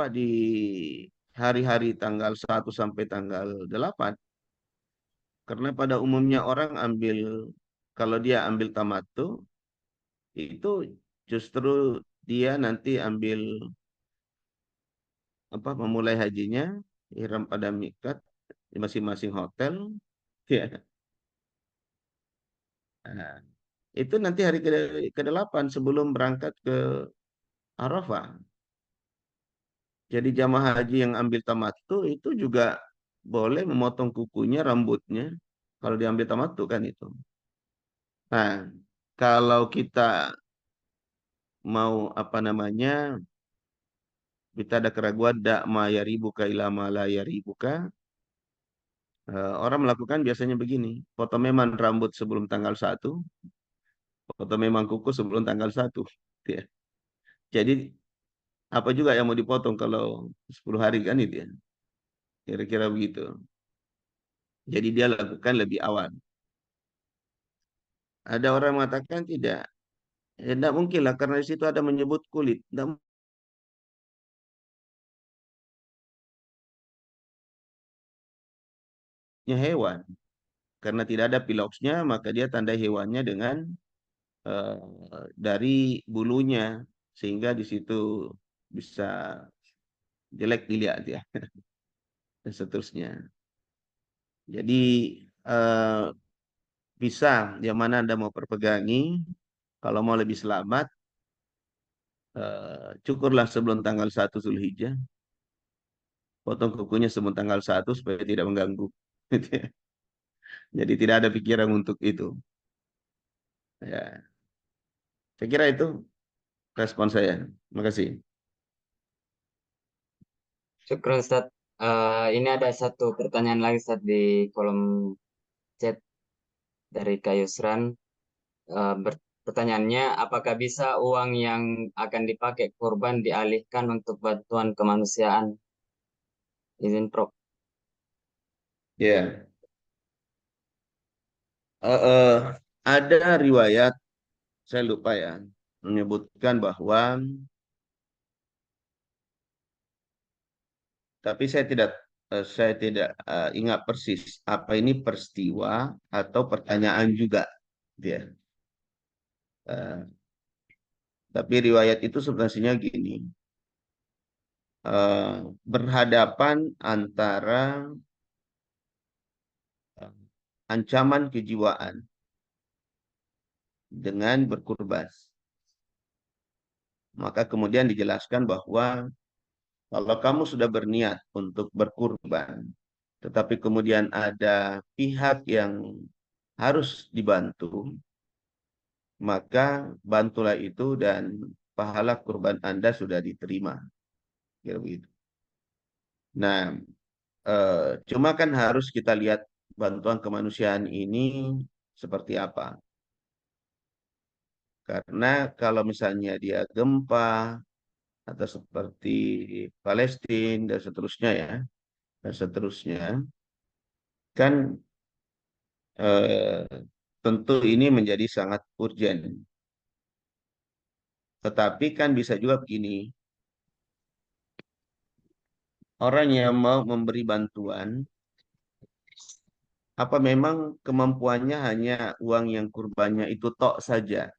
di hari-hari tanggal 1 sampai tanggal 8. Karena pada umumnya orang kalau dia ambil tamattu itu justru dia nanti ambil memulai hajinya ihram pada mikat di masing-masing hotel ya. Nah, itu nanti hari ke-8 sebelum berangkat ke Arafah. Jadi jamaah haji yang ambil tamattu itu juga boleh memotong kukunya, rambutnya kalau diambil tamattu kan itu. Nah, kalau kita mau apa namanya, kita ada keraguan dak ma yaribuka ila ma la yaribuka, orang melakukan biasanya begini, potong memang rambut sebelum tanggal 1, potong memang kuku sebelum tanggal 1. Ya. Jadi apa juga yang mau dipotong kalau 10 hari kan itu ya. Kira-kira begitu. Jadi dia lakukan lebih awal. Ada orang mengatakan tidak. Ya, tidak mungkin lah karena di situ ada menyebut kulit. Tidak mungkin hewan. Karena tidak ada piloksnya, maka dia tandai hewannya dengan eh, dari bulunya. Sehingga di situ bisa jelek dilihat ya. Dan seterusnya. Jadi eh, bisa yang mana Anda mau perpegangi. Kalau mau lebih selamat, cukurlah sebelum tanggal 1 Zulhijjah. Potong kukunya sebelum tanggal 1 supaya tidak mengganggu. Jadi tidak ada pikiran untuk itu. Ya, saya kira itu respon saya. Terima kasih. Syukur Ustaz. Ini ada satu pertanyaan lagi Ustaz di kolom chat dari Kayusran. Pertanyaannya, apakah bisa uang yang akan dipakai korban dialihkan untuk bantuan kemanusiaan? Izin Prof. Ya, Eh, eh, ada riwayat saya lupa ya menyebutkan bahwa, tapi saya tidak ingat persis apa ini peristiwa atau pertanyaan juga, dia. Eh, tapi riwayat itu sebenarnya gini, eh, berhadapan antara eh, ancaman kejiwaan dengan berkurban. Maka kemudian dijelaskan bahwa kalau kamu sudah berniat untuk berkurban, tetapi kemudian ada pihak yang harus dibantu, maka bantulah itu dan pahala kurban Anda sudah diterima. Kira begitu. Nah, cuma kan harus kita lihat bantuan kemanusiaan ini seperti apa. Karena kalau misalnya dia gempa atau seperti Palestina dan seterusnya ya, dan seterusnya, kan eh, tentu ini menjadi sangat urgent. Tetapi kan bisa juga begini, orang yang mau memberi bantuan, apa memang kemampuannya hanya uang yang kurbannya itu tok saja?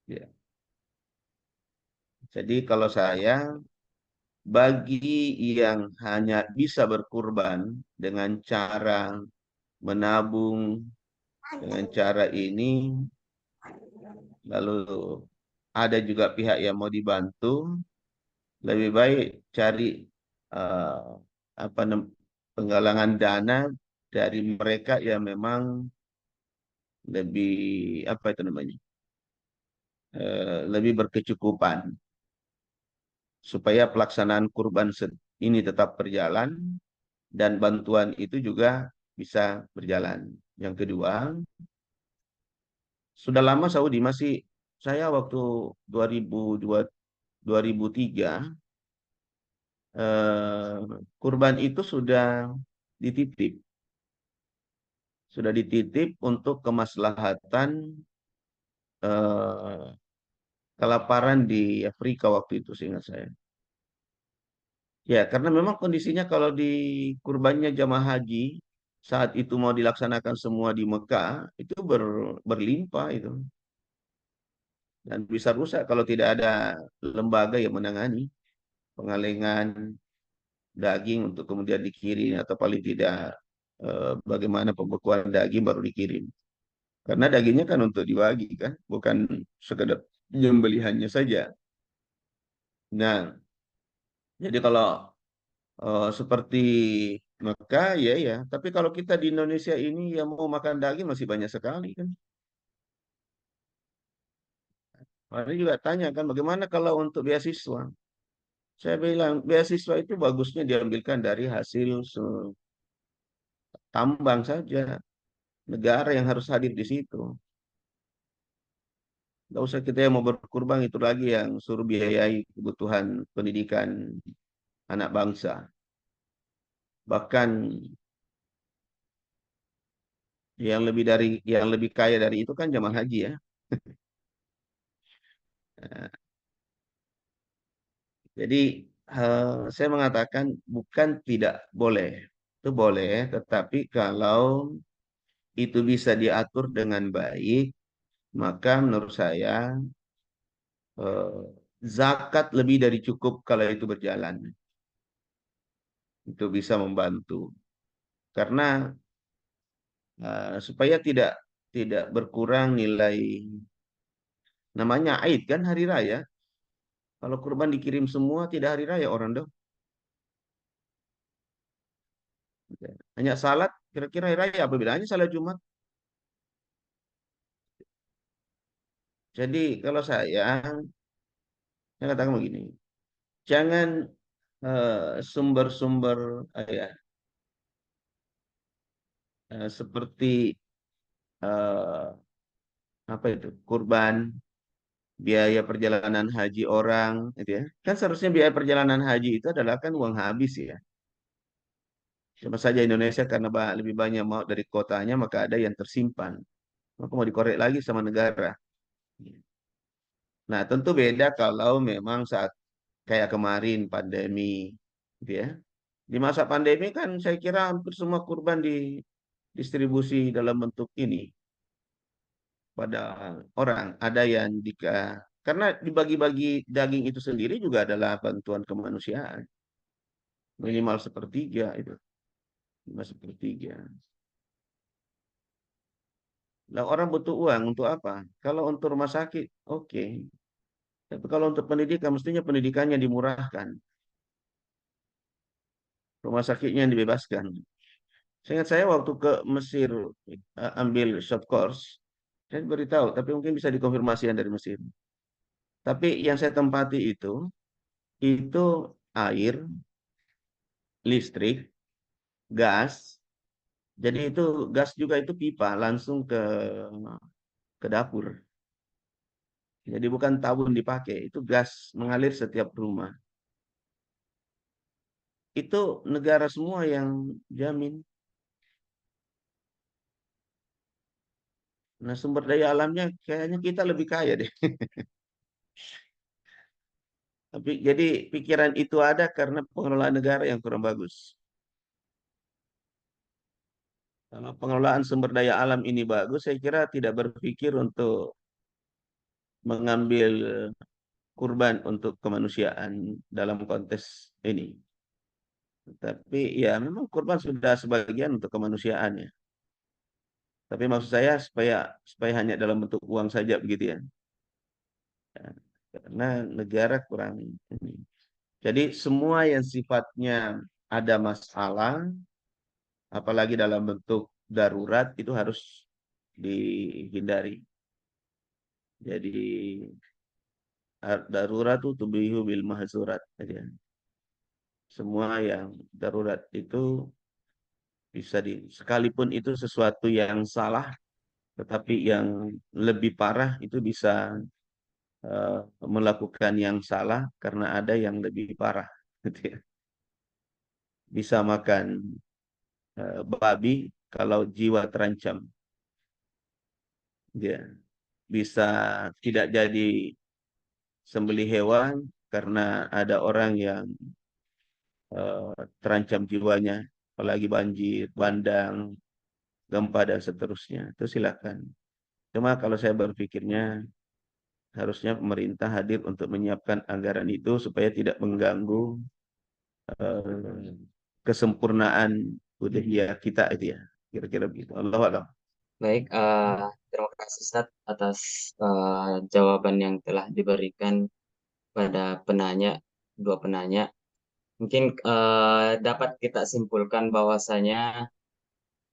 Ya. Jadi kalau saya, bagi yang hanya bisa berkurban dengan cara menabung, dengan cara ini, lalu ada juga pihak yang mau dibantu, lebih baik cari eh, penggalangan dana dari mereka yang memang lebih apa itu namanya, lebih berkecukupan supaya pelaksanaan kurban ini tetap berjalan dan bantuan itu juga bisa berjalan. Yang kedua, sudah lama Saudi masih, saya waktu 2002 2003 eh, kurban itu dititip sudah dititip untuk kemaslahatan eh, kelaparan di Afrika waktu itu seingat saya. Ya, karena memang kondisinya kalau di kurbannya jamaah haji saat itu mau dilaksanakan semua di Mekah itu berlimpah itu dan bisa rusak kalau tidak ada lembaga yang menangani pengalengan daging untuk kemudian dikirim atau paling tidak bagaimana pembekuan daging baru dikirim. Karena dagingnya kan untuk dibagi kan, bukan sekedar penyembelihannya saja. Nah, jadi kalau seperti Mekah ya ya, tapi kalau kita di Indonesia ini yang mau makan daging masih banyak sekali kan. Orang juga tanya kan, bagaimana kalau untuk beasiswa? Saya bilang, beasiswa itu bagusnya diambilkan dari hasil tambang saja. Negara yang harus hadir di situ. Nggak usah kita yang mau berkurban, itu lagi yang suruh biayai kebutuhan pendidikan anak bangsa. Bahkan yang lebih kaya dari itu kan jamaah haji ya. Nah, jadi saya mengatakan bukan tidak boleh. Itu boleh, tetapi kalau itu bisa diatur dengan baik, maka menurut saya eh, zakat lebih dari cukup kalau itu berjalan. Itu bisa membantu. Karena supaya tidak berkurang nilai, namanya Aid kan, hari raya. Kalau kurban dikirim semua tidak hari raya orang dong. Hanya salat, kira-kira hari raya apa bedanya salat Jumat? Jadi kalau saya katakan begini, jangan sumber-sumber ya, seperti eh, apa itu kurban, biaya perjalanan haji orang, gitu ya. Kan seharusnya biaya perjalanan haji itu adalah kan uang habis ya. Cuma saja Indonesia karena lebih banyak mau dari kotanya, maka ada yang tersimpan. Maka mau dikorek lagi sama negara. Nah, tentu beda kalau memang saat kayak kemarin pandemi, gitu ya. Di masa pandemi kan saya kira hampir semua kurban didistribusi dalam bentuk ini pada orang. Ada yang karena dibagi-bagi daging itu sendiri juga adalah bantuan kemanusiaan. Minimal sepertiga itu. Minimal sepertiga. Lah orang butuh uang untuk apa? Kalau untuk rumah sakit, oke. Tapi kalau untuk pendidikan, mestinya pendidikannya dimurahkan. Rumah sakitnya yang dibebaskan. Seingat saya waktu ke Mesir ambil short course, saya beritahu, tapi mungkin bisa dikonfirmasi yang dari Mesir. Tapi yang saya tempati itu air, listrik, gas. Jadi itu gas juga itu pipa langsung ke dapur. Jadi bukan tabung dipakai, itu gas mengalir setiap rumah. Itu negara semua yang jamin. Nah, sumber daya alamnya kayaknya kita lebih kaya deh. Tapi jadi pikiran itu ada karena pengelolaan negara yang kurang bagus. Kalau pengelolaan sumber daya alam ini bagus, saya kira tidak berpikir untuk mengambil kurban untuk kemanusiaan dalam konteks ini. Tapi ya memang kurban sudah sebagian untuk kemanusiaan ya. Tapi maksud saya supaya hanya dalam bentuk uang saja begitu ya. Ya, karena negara kurang ini. Jadi semua yang sifatnya ada masalah, apalagi dalam bentuk darurat itu harus dihindari. Jadi darurat itu tubihu bil mahzurat. Jadi, semua yang darurat itu sekalipun itu sesuatu yang salah, tetapi yang lebih parah itu bisa eh, melakukan yang salah karena ada yang lebih parah. Gitu ya. Bisa makan babi kalau jiwa terancam. Dia bisa tidak jadi sembelih hewan karena ada orang yang terancam jiwanya, apalagi banjir, bandang, gempa dan seterusnya. Itu silakan. Cuma kalau saya berpikirnya harusnya pemerintah hadir untuk menyiapkan anggaran itu supaya tidak mengganggu eh, kesempurnaan budaya kita itu ya. Kira-kira begitu. Allah alam. Baik, terima kasih Ustaz atas jawaban yang telah diberikan pada dua penanya. Mungkin dapat kita simpulkan bahwasanya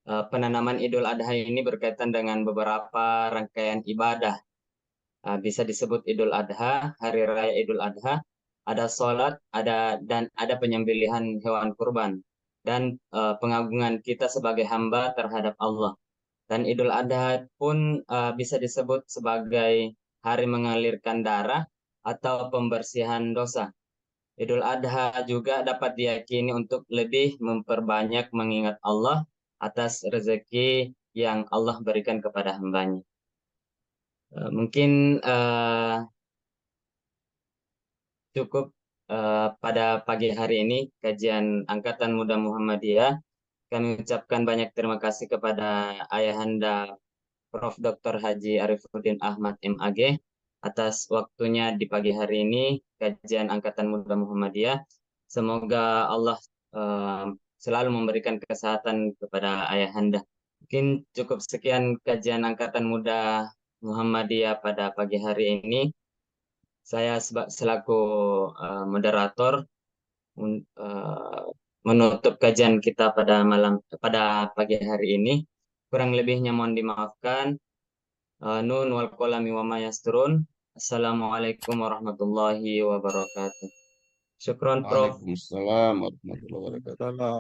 penanaman Idul Adha ini berkaitan dengan beberapa rangkaian ibadah bisa disebut Idul Adha, hari raya Idul Adha, ada sholat, dan ada penyembelihan hewan kurban dan pengagungan kita sebagai hamba terhadap Allah. Dan Idul Adha pun bisa disebut sebagai hari mengalirkan darah atau pembersihan dosa. Idul Adha juga dapat diyakini untuk lebih memperbanyak mengingat Allah atas rezeki yang Allah berikan kepada hambanya. Mungkin cukup pada pagi hari ini kajian Angkatan Muda Muhammadiyah. Kami ucapkan banyak terima kasih kepada Ayahanda Prof. Dr. Haji Arifuddin Ahmad MAG atas waktunya di pagi hari ini kajian Angkatan Muda Muhammadiyah. Semoga Allah selalu memberikan kesehatan kepada Ayahanda. Mungkin cukup sekian kajian Angkatan Muda Muhammadiyah pada pagi hari ini. Saya selaku moderator menutup kajian kita pada pagi hari ini. Kurang lebihnya mohon dimaafkan. Nun wal qalami wa ma yasturun. Assalamualaikum warahmatullahi wabarakatuh. Syukron, Prof. Waalaikumsalam warahmatullahi wabarakatuh. Salam.